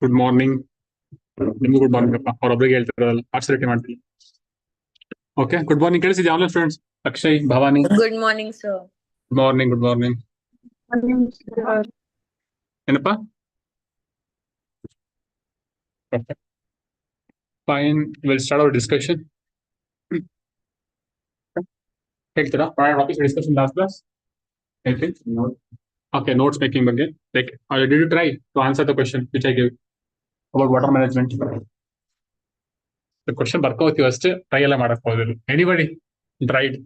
Good morning. ನಿಮ್ಗೂ good morning ಅಪ್ಪ. ಅವ್ರೊಬ್ರಿಗೆ ಹೇಳ್ತಾರಲ್ಲ ಆಶ್ಚರ್ಯ ಮಾಡ್ತೀನಿ. Okay, good morning. ಕೇಳಿಸಿದ್ಯಾ online friends? Akshay, Bhavani. Good morning, sir. Good morning. Good morning. ಏನಪ್ಪ? Fine, will start our discussion. ಹೇಳ್ತೀರಾ ಟಾಪಿಕ್ ಡಿಸ್ಕಷನ್ ಲಾಸ್ಟ್ ಕ್ಲಾಸ್? ಹೇಳ್ತೀನಿ. ಓಕೆ, ನೋಟ್ಸ್ ಮೇಕಿಂಗ್ ಬಗ್ಗೆ. Like did you try to answer the question which I give about water management? Question ಬರ್ಕೋತೀವಿ ಅಷ್ಟೇ, try ಎಲ್ಲ ಮಾಡಕ್ ಹೋದಿಲ್ಲ. Anybody tried?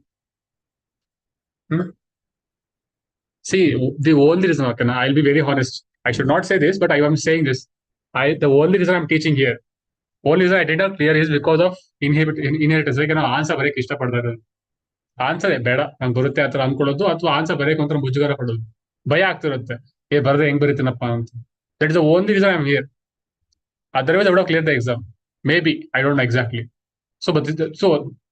See, the only reason, okay, I'll be very honest. I should not say this, but I am saying this. The only reason I'm teaching here, only reason I did not clear is because of inheritance. Like, ನಾವು answer ಬರೆಯಕ್ಕೆ ಇಷ್ಟಪಡ್ತಾರೆ. Answer ಬೇಡ, ನಂಗೆ ಬರುತ್ತೆ ಆತರ ಅನ್ಕೊಳ್ಳೋದು, ಅಥವಾ answer ಬರೆಯಕ್ಕೆ ಒಂಥರ ಮುಜುಗರ ಪಡೋದು, ಭಯ ಆಗ್ತಿರುತ್ತೆ. ಬರ್ದೆ ಹೆಂಗ್ ಬರೀತೀನಪ್ಪ ಅಂತ. That is the only reason I am here. Otherwise I would have clear the exam. Maybe, I don't know exactly. So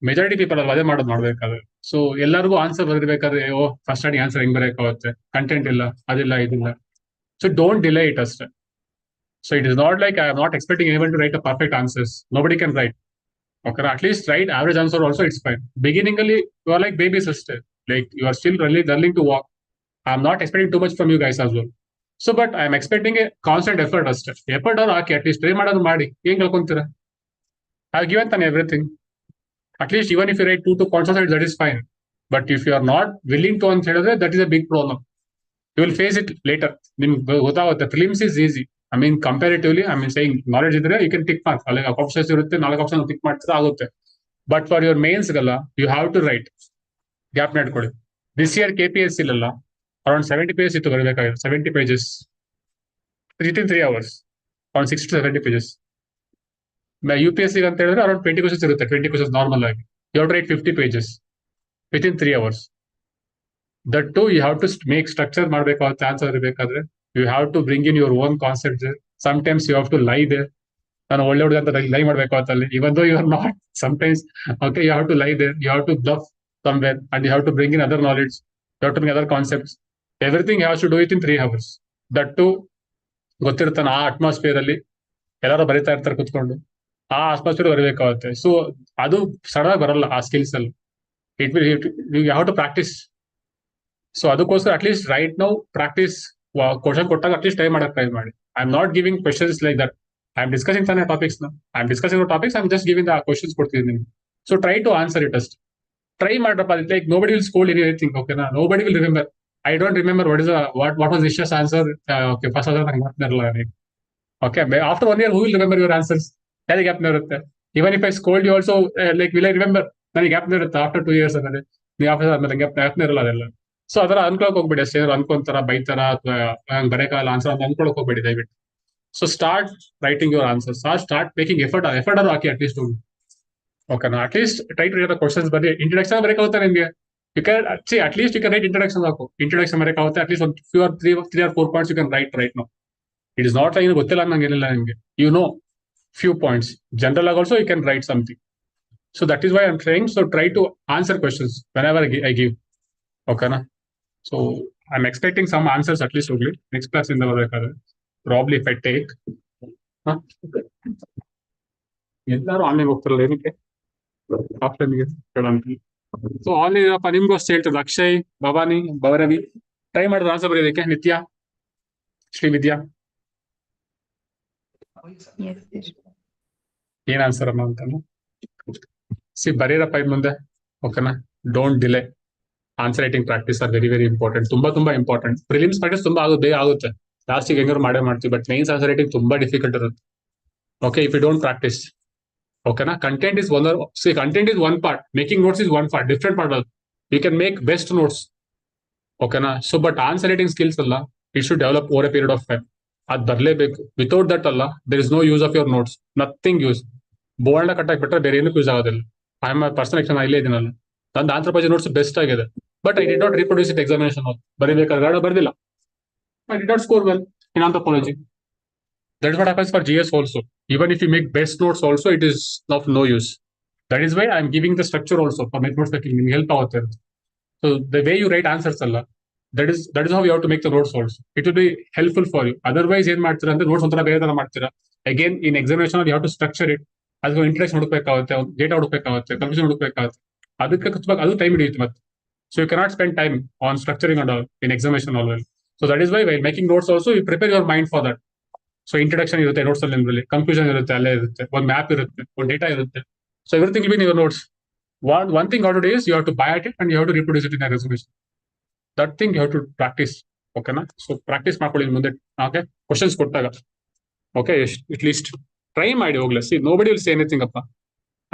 majority people ಅಲ್ಲ ಅದೇ ಮಾಡೋದು ಮಾಡ್ಬೇಕಾದ್ರೆ. ಸೊ ಎಲ್ಲರಿಗೂ ಆನ್ಸರ್ ಬರೀಬೇಕಾದ್ರೆ ಫಸ್ಟ್ ಸ್ಟಾರ್ಟಿಂಗ್ ಆನ್ಸರ್ ಹೆಂಗ್ ಬರೆಯಕಾಗುತ್ತೆ, ಕಂಟೆಂಟ್ ಇಲ್ಲ, ಅದಿಲ್ಲ, ಇದಿಲ್ಲ. ಸೊ ಡೋಂಟ್ ಡಿಲೇ ಇಟ್ ಅಷ್ಟೇ. So it is not like I am not expecting anyone to write a perfect answers. Nobody can write. Okay, at least right average answer also, it's fine. Beginning ಅಲ್ಲಿ you are like babies ಅಷ್ಟೇ. Like you are still learning to walk. I am not expecting too much from you guys as well. So but I am expecting a constant effort ಅಷ್ಟೇ. Effort ಅವ್ರು ಹಾಕಿ, at least try ಮಾಡೋದು ಮಾಡಿ. ಏನ್ ಕಳ್ಕೊಂತೀರಾ? I given ತಾನೆ everything. At least even if you write 2 concepts, that is fine. But if you are not willing to ಅಂತ ಹೇಳಿದ್ರೆ, that is a big problem. You will face it later. ನಿಮ್ಗೆ ಗೊತ್ತಾಗುತ್ತೆ. Prelims is easy. I mean, comparatively, I mean saying knowledge ಇದ್ರೆ you can tick marks. ಅಲ್ಲಿ options ಇರುತ್ತೆ, 4 option tick ಮಾಡ್ತಾರೆ, ಆಗುತ್ತೆ. But for your mains ಗಲ್ಲ, you have to write. Gap ನೆಟ್ಕೊಳ್ಳಿ. This year KPSC ಇಲ್ಲ ಅರೌಂಡ್ 70 pages ಇತ್ತು ಬರಬೇಕಾಗಿದೆ. 70 pages within 3 hours, around 60 to 70 pages. UPSC ಅಂತ ಹೇಳಿದ್ರೆ ಅರೌಂಡ್ 20 ಕ್ವಶನ್ಸ್ ಇರುತ್ತೆ. 20 ಕ್ವಶನ್ಸ್ ನಾರ್ಮಲ್ ಆಗಿ. You have to write 50 pages within 3 hours. That too you have to make structure ಮಾಡಬೇಕಾಗುತ್ತೆ. Answer ಇರಬೇಕಾದ್ರೆ you have to bring in your own concept. Sometimes you have to lie there. ನಾನು ಒಳ್ಳೆ ಹುಡುಗ ಅಂತ lie ಮಾಡಬೇಕಾಗುತ್ತೆ ಅಲ್ಲಿ, even though you are not. Sometimes okay, you have to lie there, you have to bluff somewhere, and you have to bring in other knowledge, you have to bring other concepts. Everything you have to do it in 3 hours. That too ಗೊತ್ತಿರ್ತಾನೆ ಆ atmosphere ಅಲ್ಲಿ ಎಲ್ಲರೂ ಬರೀತಾ ಇರ್ತಾರೆ ಕುತ್ಕೊಂಡು, ಆ atmosphere ಬರಬೇಕಾಗುತ್ತೆ. So ಅದು sudden ಬರಲ್ಲ ಆ ಸ್ಕಿಲ್ಸ್ ಅಲ್ಲಿ. It will you have to practice. So ಅದಕ್ಕೋಸ್ಕರ at least right now practice. Question ಕೊಟ್ಟಾಗ ಅಟ್ಲೀಸ್ಟ್ ಟ್ರೈ ಮಾಡಿ. I am not giving questions like that. I am discussing ತಾನೆ topics. I am discussing topics. I am just giving the questions ಕೊಡ್ತೀನಿ ನಿಮ್ಗೆ. So try to answer it ಅಸ್ಟ್. Try ಮಾಡ್ರಪ್ಪ. Like nobody will scold anything. ಓಕೆನಾ? Nobody will remember. I don't remember what was Nisha's answer. Okay, first ಆದ್ರೆ ನಂಗೆ ಗೊತ್ತಿರಲ್ಲ. Okay, after 1 year who will remember your answers? ಯಾರಿಗೆ gap ಇರುತ್ತೆ? Even if I scold you also, like will I remember? ನನಗೆ gap ಇರುತ್ತೆ after 2 years ಅಂದ್ರೆ. ನೀವು after ಆದ್ಮೇಲೆ ಗ್ಯಾಪ್ ಇರಲ್ಲ ಅದೆಲ್ಲ. ಸೊ ಅದರ ಅನ್ಕೊಳಕ್ ಹೋಗ್ಬೇಡಿ ಅಷ್ಟೇ. ಅನ್ಕೊಂತಾರ, ಬೈತಾರ, ಅಥವಾ ಹಂಗೆ ಬರೇಕಾಗಲ್ಲ ಆನ್ಸರ್ ಅಂತ ಅನ್ಕೊಳಕ್ ಹೋಗ್ಬೇಡಿ ದಯವಿಟ್ಟು. So start writing your answers. Start making effort ಆದ್ರೂ ಹಾಕಿ ಅಟ್ಲೀಸ್ಟ್. ಓಕೆನಾ? At least try to rear questions ಬರೀ. ಇಂಟ್ರೊಡಕ್ಷನ್ ಬರೇಕಾಗುತ್ತೆ ನಿಮಗೆ. You can see at least you can write introduction. ಹಾಕು, ಇಂಟ್ರೊಡಕ್ಷನ್ ಬರೇಕಾಗುತ್ತೆ. ಅಟ್ಲೀಸ್ಟ್ ಒಂದು three or 4 points you can write right now. It is not like ಗೊತ್ತಿಲ್ಲ ನಂಗೆ, ಏನಿಲ್ಲ ನಿಮಗೆ. You know few points. General also you can write something. So that is why I'm saying, so try to answer questions whenever I give. Okay na? So I'm expecting some answers at least only. Next class in the probably if I take. ಎಲ್ಲರೂ online ಹೋಗ್ತಾರಲ್ಲ, ಏನಕ್ಕೆ ಆಫ್ಲೈನ್ಗೆ ಕೇಳಂತ. So online ಏನಪ್ಪ ನಿಮ್ಗೂ ಅಷ್ಟೇ ಹೇಳ್ತದೆ. Akshay, Bhavani, ಭವರವಿ try ಮಾಡಿದ್ರೆ answer ಬರೀದಕ್ಕೆ. ನಿತ್ಯ, ಶ್ರೀವಿದ್ಯಾ ಏನ್ ಆನ್ಸರ್ ಅಮ್ಮ ಅಂತಾನು ಬರೀರಪ್ಪ ಇನ್ ಮುಂದೆ. ಓಕೆನಾ? Don't delay. Answer writing practice are very very important. ತುಂಬಾ ಇಂಪಾರ್ಟೆಂಟ್. ಪ್ರಿಲಿಮ್ಸ್ ಪ್ರಾಕ್ಟೀಸ್ ತುಂಬಾ ಬೇಗ ಆಗುತ್ತೆ. ಲಾಸ್ಟಿಗೆ ಹೆಂಗಾರು ಮಾಡ್ತೀವಿ. ಬಟ್ ಮೈನ್ಸ್ ಆನ್ಸರ್ ರೈಟಿಂಗ್ ತುಂಬಾ ಡಿಫಿಕಲ್ಟ್ ಇರುತ್ತೆ. Okay, if you don't practice. ಓಕೆನಾ? Content is one part. Making notes is one part, different part. You can make best notes. ಓಕೆನಾ? So but answer writing skills ಅಲ್ಲ, it should develop over a period of time. ಅದ್ ಬರ್ಲೇಬೇಕು. Without that ಅಲ್ಲ, there is no use of your notes. Nothing use. Bold ಕಟ್ಟಾಗಿ ಬಿಟ್ರೆ ಬೇರೆ ಏನಕ್ಕೂ use ಆಗೋದಿಲ್ಲ. ಐ ಆಮ್ ಪರ್ಸನಲ್ ಎಕ್ಸಾಮ್ ಇಲ್ಲೇ ಇದೀನಲ್ಲ, ನಂದು ಆಂಥ್ರೋಪಾಲಜಿ ನೋಟ್ಸ್ ಬೆಸ್ಟ್ ಆಗಿದೆ. But I did not reproduce it examination. ಬರೀಬೇಕಾದ್ರೆ ಬರ್ದಿಲ್ಲ. I did not score well in anthropology. That is what happens for GS also. Even if you make best notes also, it is of no use. That is why I am giving the structure also for my notes making. ನಿಮ್ಗೆ help ಆಗುತ್ತೆ. So the way you write answers ಅಲ್ಲ, that is how you have to make the notes also. It will be helpful for you. Otherwise, ಏನ್ ಮಾಡ್ತೀರಾ ಅಂದ್ರೆ notes ಒಂಥರ ಬೇರೆ ತರ ಮಾಡ್ತೀರಾ. Again, in examination, you have to structure it. ಅದಕ್ಕೆ interest ಹುಡುಕ್ಬೇಕಾಗುತ್ತೆ, data ಹುಡುಕ್ಬೇಕಾಗುತ್ತೆ, confusion ಹುಡುಕ್ಬೇಕಾಗುತ್ತೆ. ಅದಕ್ಕೆ ಅದು ಟೈಮ್ ಹಿಡಿಯುತ್ತೆ ಮತ್ತೆ. So you cannot spend time on structuring and all in examination always. So that is why while making notes also, you prepare your mind for that. So introduction ಇರುತ್ತೆ notes ಅಲ್ಲಿ, confusion ಇರುತ್ತೆ, ಅಲ್ಲೇ ಇರುತ್ತೆ, ಒಂದು map ಇರುತ್ತೆ, ಒಂದು data ಇರುತ್ತೆ. So everything will be in your notes. One thing you have to do is you have to buy it and you have to reproduce it in a resolution. That thing you have to practice. ಓಕೆನಾ? So practice ಮಾಡ್ಕೊಳ್ಳಿ ಮುಂದೆ. Okay, questions ಕೊಟ್ಟಾಗ okay at least try ಮಾಡಿ ಹೋಗ್ಲಿ. See nobody will say anything ಅಪ್ಪ.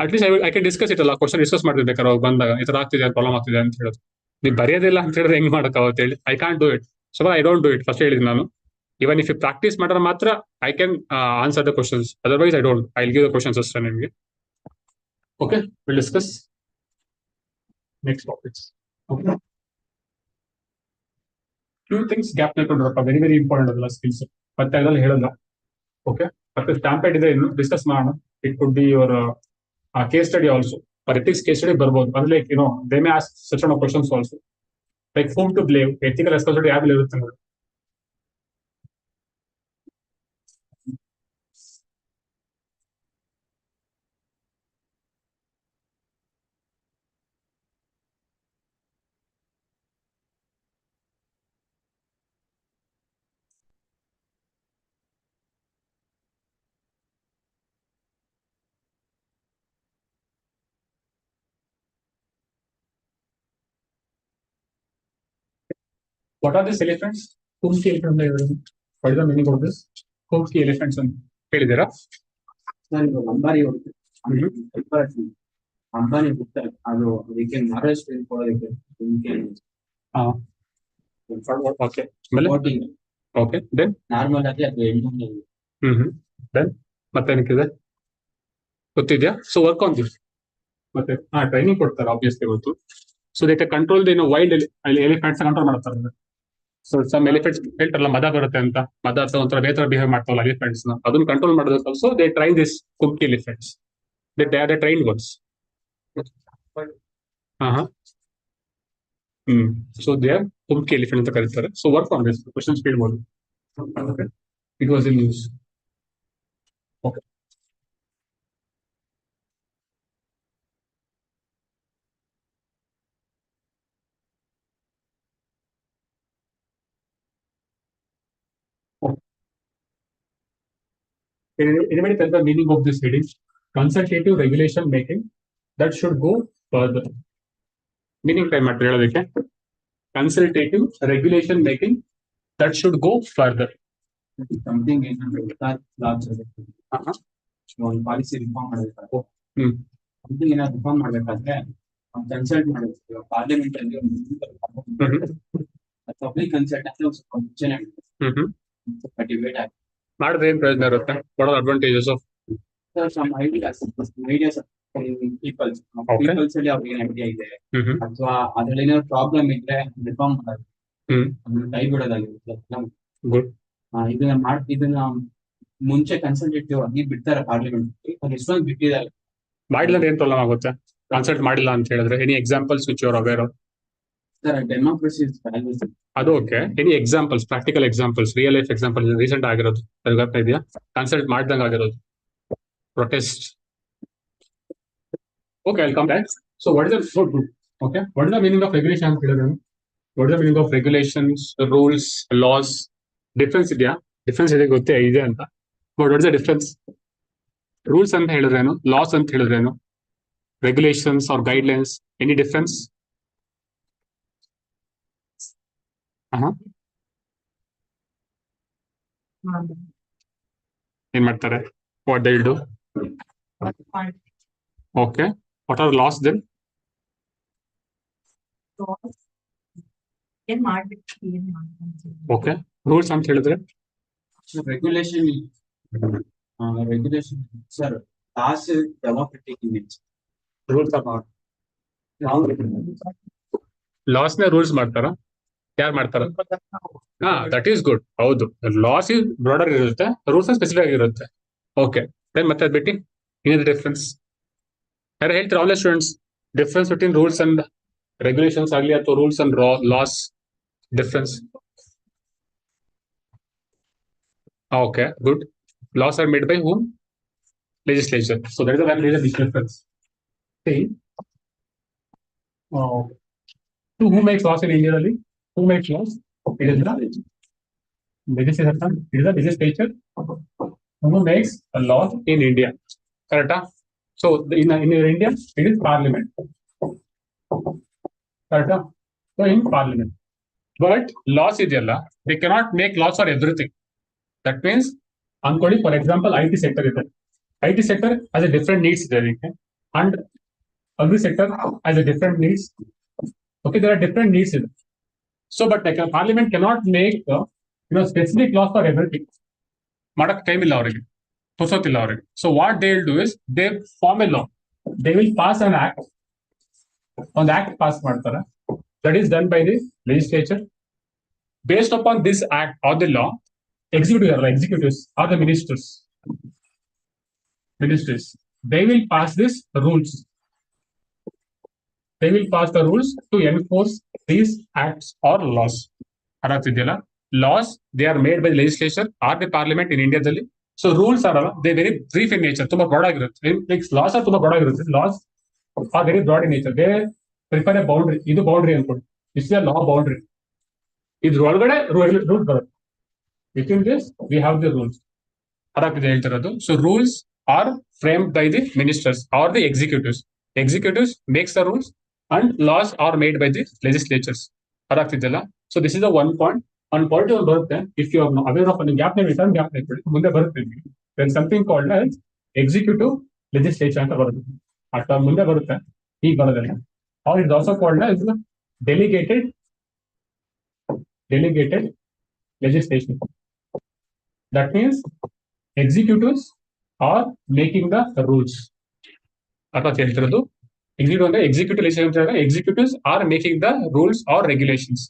At least I can discuss it ಅಲ್ಲ, question discuss ಮಾಡ್ತೀವಿ ಬೇಕಾದ್ರೆ ಅವಾಗ ಬಂದಾಗ ಈ ತರ ಆಗ್ತಿದೆ, ಪ್ರಾಬ್ಲಮ್ ಆಗ್ತಿದೆ ಅಂತ ಹೇಳೋದು. ನೀವು ಬರೆಯೋದಿಲ್ಲ ಅಂತ ಹೇಳಿದ್ರೆ ಹೆಂಗ್ ಮಾಡಕ್ಕಾಗುತ್ತೆ ಹೇಳಿ? I can't do it, so I don't do it. First ಹೇಳಿದ್ದೀನಿ ನಾನು, even if you practice ಮಾಡಿದ್ರೆ ಮಾತ್ರ I can answer the questions. Otherwise, I don't. I'll give the questions ಅಷ್ಟೇ ನಿಮಗೆ. Okay, we'll discuss next topics. Okay. Few things gap ಹೇಳ್ಕೊಂಡ್ರಪ್ಪ, very very important ಅದಲ್ಲ skills. ಮತ್ತೆ ಅದೆಲ್ಲ ಹೇಳಲ್ಲ. ಓಕೆ, ಮತ್ತೆ ಸ್ಟ್ಯಾಂಪೇಡ್ ಇದೆ, ಇನ್ನು ಡಿಸ್ಕಸ್ ಮಾಡೋಣ. It could be your case study also. Ethics case study ಬರ್ಬೋದು. ಅಂದ್ರೆ like they may ask such of questions also. Like whom to blame, ethical responsibility ಯಾರು ಇರುತ್ತೆ ನೋಡಿ. What are these elephants? Kumki elephant ಅಂತ ಹೇಳಿದ್ರು. What is the meaning of this? Kumki elephants ಅಂತ ಹೇಳಿದ್ದೀರಾ? ಅಂಬಾರಿ ಅಂಬಾನಿ ಬಿಡ್ತಾರೆ, ಅದು ಅದಕ್ಕೆ ಮಹಾರಾಷ್ಟ್ರ ಕೊಡೋದಕ್ಕೆ. ಓಕೆ, ಓಕೆ, ದೆನ್ ನಾರ್ಮಲ್ ಆಗಿ ಅದು ದೆನ್ ಮತ್ತೆ ಏನಕ್ಕಿದೆ ಗೊತ್ತಿದ್ಯಾ? So work on this. ಮತ್ತೆ ಟ್ರೈನಿಂಗ್ ಕೊಡ್ತಾರೆ ಆಬ್ವಿಯಸ್ಲಿ ಗೊತ್ತು. So they can control the wild elephants control ಮಾಡ್ತಾರೆ. ಸೊ ಸಮ್ ಎಲಿಫೆಂಟ್ಸ್ ಹೇಳ್ತಾರಲ್ಲ ಮದ ಬರುತ್ತೆ ಅಂತ, ಮದ ಅಥವಾ ಒಂಥರ ಬೇರೆ ತರ ಬಿಹೇವ್ ಮಾಡ್ತಾವಲ್ಲ ಎಲಿಫೆಂಟ್ಸ್ ನ, ಅದನ್ನ ಕಂಟ್ರೋಲ್ ಮಾಡೋದಕ್ಕೆ also they train this kumki elephants. They are the trained ones. So they are kumki elephant ಅಂತ ಕರೀತಾರೆ. So work on this, questions ಕೇಳ್ಬೋದು. It was in news. Okay, anybody tell the meaning of this heading? Consultative regulation making that should go further. Meaning time ಮಾಡ್ತಾರೆ ಹೇಳೋದಕ್ಕೆ. Consultative regulation making that should go further. Something ಒಂದು policy reform ಮಾಡಬೇಕಾದ್ರೆ, something ಏನಾದ್ರು reform ಮಾಡ್ಬೇಕಾದ್ರೆ consult ಮಾಡಬೇಕು. Parliament ಅಲ್ಲಿ public consult ಅಂತ ಸ್ವಲ್ಪ ಮುಂಚೆನೆ ಡಿಬೇಟ್ ಆಗಿ ಮಾಡಿದ್ರೆ ಏನ್ ಪ್ರಯೋಜನ ಇರುತ್ತೆ? What are advantages of some ideas peoples ಅಲ್ಲಿ ಅವ್ರಿಗೆ ಏನ್ ಐಡಿಯಾ ಇದೆ, ಅಥವಾ ಅದ್ರಲ್ಲಿ ಏನಾದ್ರು ಪ್ರಾಬ್ಲಮ್ ಇದ್ರೆ ರಿಫಾರ್ಮ್ ಮಾಡೋದು, ಕೈ ಬಿಡೋದಾಗಿರುತ್ತೆ. ಗುಡ್. ಇದನ್ನ ಮುಂಚೆ ಕನ್ಸಲ್ಟೇಟಿವ್ ಆಗಿ ಬಿಡ್ತಾರೆ ಪಾರ್ಲಿಮೆಂಟ್. ಎಷ್ಟೊಂದು ಬಿಟ್ಟಿದ್ದಾರೆ. ಮಾಡಿಲ್ಲ ಏನ್ ಪ್ರಾಬ್ಲಮ್ ಆಗುತ್ತೆ ಕನ್ಸಲ್ಟ್ ಮಾಡಿಲ್ಲ ಅಂತ ಹೇಳಿದ್ರೆ? Any examples which you are aware of? Democracy ಅದು okay. Any examples, practical examples, real life examples recent ಆಗಿರೋದು ಗೊತ್ತಾ ಇದೆಯಾ? ಕನ್ಸಲ್ಟ್ ಮಾಡ್ದಂಗೆ ಆಗಿರೋದು, protest. Okay, I come back. So what is the good? Okay, what is the meaning of regulation ಅಂತ ಹೇಳಿದ್ರೆ? What is the meaning of regulations, rules, laws? Difference ಇದೆಯಾ? Difference ಇದೆ ಗೊತ್ತೇ ಇದೆ ಅಂತ, but what is the difference? Rules ಅಂತ ಹೇಳಿದ್ರೇನು, loss ಅಂತ ಹೇಳಿದ್ರೇನು, regulations are guidelines? Any difference? ಏನ್ ಮಾಡ್ತಾರೆ? What they will do? Okay, what are laws then? Okay, rules ಅಂತ ಹೇಳಿದ್ರೆ regulation sir. Laws democratic image. Rules laws ನ ರೂಲ್ಸ್ ಮಾಡ್ತಾರ? ಯಾರು ಮಾಡ್ತಾರ? That is good. ಹೌದು, ಲಾಸ್ ಇಸ್ ಬ್ರಾಡರ್ ಇರುತ್ತೆ, ರೂಲ್ಸ್ ಸ್ಪೆಸಿಫಿಕ್ ಆಗಿರುತ್ತೆ. ಓಕೆ, ಮತ್ತೆ ಅದ್ ಬಿಟ್ಟು ಏನಿದೆ ಡಿಫ್ರೆನ್ಸ್? ಯಾರು ಹೇಳ್ತಾರೆ all students difference between rules and regulations ಆಗಲಿ ಅಥವಾ rules and laws? difference. Okay, good. Laws are made by whom? Legislature. So that is one major difference. See, to who makes laws in India? Really? Who makes laws? It is the legislature. It is the legislature who makes a law in India. Correct? So in India, it is Parliament. Correct? So in Parliament. But laws ಇದೆಯಲ್ಲ, they cannot make laws for everything. That means, ಅನ್ಕೊಳ್ಳಿ for example, IT sector ಇದೆ. IT sector has a different needs ಇದೆ ಅದಕ್ಕೆ, and agri sector has a different needs. Okay, there are different needs ಇದೆ. So, but like a Parliament cannot make specific laws for everything. ಮಾಡಕ್ time ಇಲ್ಲ ಅವರಿಗೆ, ಹೊಸತಿಲ್ಲ ಅವರಿಗೆ. So what they will do is they form a law. They will pass an act. ಒಂದು act pass ಮಾಡ್ತಾರೆ. That is done by the legislature. Based upon this act or the law, executives or the ministers, they will pass this rules. They will pass the rules to enforce these acts or laws. Laws, they are made by the legislature or the parliament in India. So rules are they very brief in nature. Like laws are laws are very broad in nature. They prefer a boundary. This boundary this is a law boundary. Rules ಬರುತ್ತೆ. Within this, we have the rules. So rules are framed by the ministers or the executives. Executives makes the rules and laws are made by the legislatures. So this is the one point. On point if you are aware of a gap name, there is something called as executive legislature. Or it is also called as delegated legislation. That means executives are making the rules. Executive legislation, executives are making the rules or regulations.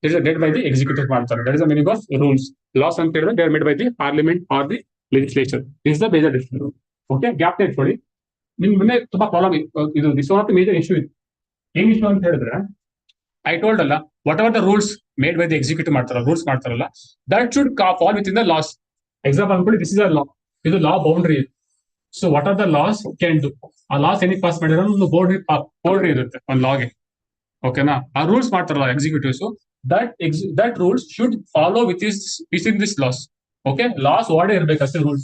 This is made by the executive. That is the meaning of rules. Laws and they are made by the parliament or the legislature. This is the major difference. Okay, gap net for it. Problem. This one of the major issue. I told Allah, whatever the rules made by the executive rules that should fall within the laws. Example, this is a law. This is a law boundary. So what are the laws can do? A laws any pass boundary on law. Okay, na? Our rules executive. So that rules should follow within this laws. Okay, laws what are rules?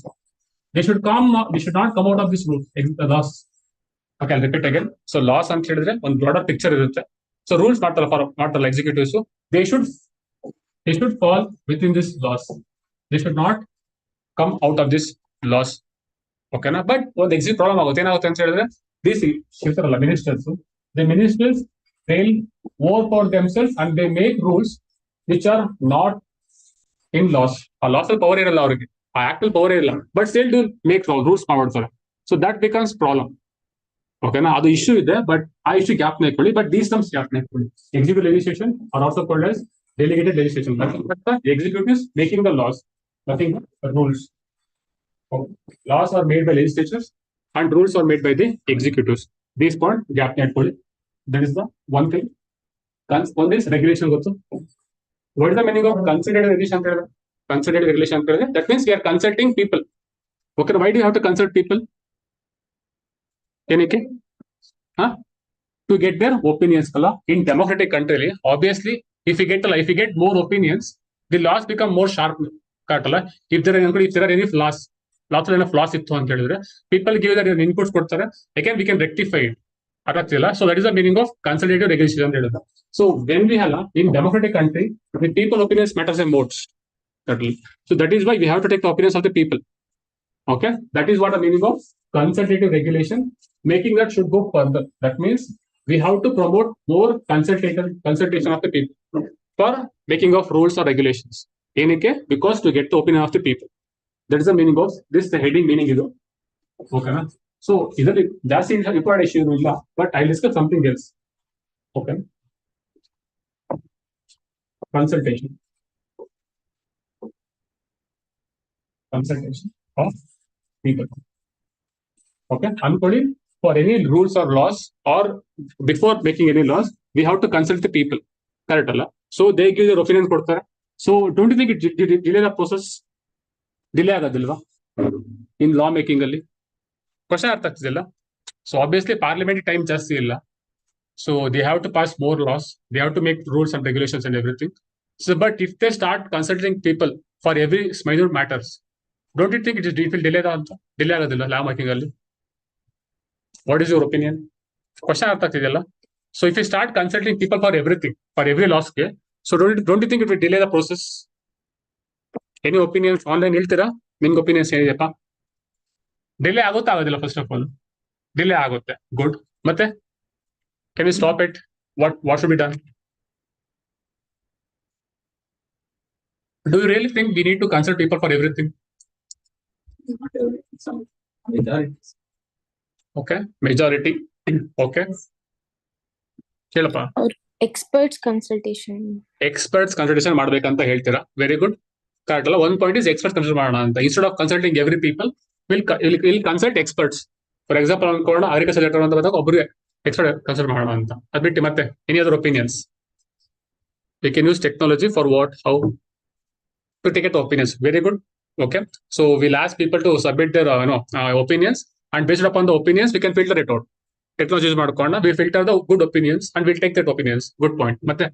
They should not come out of this rules. The laws. Okay, I'll repeat again. So laws and one broader picture. So rules for executives. So they should fall within this laws. They should not come out of this laws. Okay, na? But what the exit problem these ministers, the ministers, they'll overpower themselves and they make rules which are not in laws. A laws will power illa avrige, a act will power illa, but still do make rules ಮಾಡ್ತಾರೆ. So that becomes problem. Okay, na? Adu issue ಇದೆ, but I issue gap naikoli, but these terms gap naikoli. Executive legislation are also called as delegated legislation. Nothing but the executives making the laws, nothing but the rules. Okay. Laws are made by legislatures and rules are made by the executives. This point gap naikoli. That is the one thing. One is regulation. What is the meaning of consultative regulation? Consultative regulation. That means we are consulting people. Okay, why do you have to consult people? To get their opinions. In democratic country, obviously, if you get more opinions, the laws become more sharp. If there are any flaws, people give their inputs. Again, we can rectify it. So that is the meaning of consultative regulation. So when we have in democratic country, the people opinions matters the most. So that is why we have to take the opinions of the people. Okay, that is what the meaning of consultative regulation, making that should go further. That means we have to promote more consultation of the people for making of rules or regulations. Because to get the opinion of the people. That is the meaning of this, the heading meaning is. Okay, na? So that's the important issue, but I'll discuss something else. Okay. Consultation of people. Okay, for any rules or laws or before making any laws, we have to consult the people. Correct? So they give their opinion ಕೊಡ್ತಾರೆ. So don't you think it delay the process? Delay ಆಗೋದಿಲ್ವಾ in law making ಅಲ್ಲಿ? Question ಅರ್ಥ ಆಗ್ತಿದೆಲ್ಲ. So obviously parliament time ಜಾಸ್ತಿ ಇಲ್ಲ. So they have to pass more laws. They have to make rules and regulations and everything. So, but if they start consulting people for every minor matters, don't you think it will delay the law making early? What is your opinion? Question ಅರ್ಥ ಆಗ್ತಿದೆಯಲ್ಲ. So if you start consulting people for everything, for every law, so don't you think it will delay the process? Any opinions online ಹೇಳ್ತೀರಾ? ನಿಮ್ಗೆ opinions ಏನಿದೆಯಪ್ಪ? Delay ಆಗುತ್ತೆ ಆಗೋದಿಲ್ಲ? First of all delay ಆಗುತ್ತೆ. Good. ಮತ್ತೆ can we stop it? What should be done? Do you really think we need to consult people for everything? Not everything, some majority. Okay, majority. Okay. ಹೇಳಪ್ಪ. Experts consultation ಮಾಡ್ಬೇಕಂತ ಹೇಳ್ತೀರಾ? Very good. Correct ಅಲ್ಲ? One point is experts consult ಮಾಡೋಣ ಅಂತ. Instead of consulting every people, will consult experts. For example ಅನ್ಕೊಳ್ಳೋಣ, agriculture letter ಅಂತ ಬಂದಾಗ ಒಬ್ಬರಿಗೆ ಎಕ್ಸ್ಪರ್ಟ್ ಕನ್ಸಲ್ಟ್ ಮಾಡೋಣ ಅಂತ. ಅದ್ ಬಿಟ್ಟು ಮತ್ತೆ any other opinions? We can use technology for what? How? To take the opinions. Very good. Okay. So we'll ask people to submit their opinions, and based upon the opinions, we can filter it out. Technology use ಮಾಡ್ಕೊಂಡ we filter the good opinions and we'll take that opinions. Good point. ಮತ್ತೆ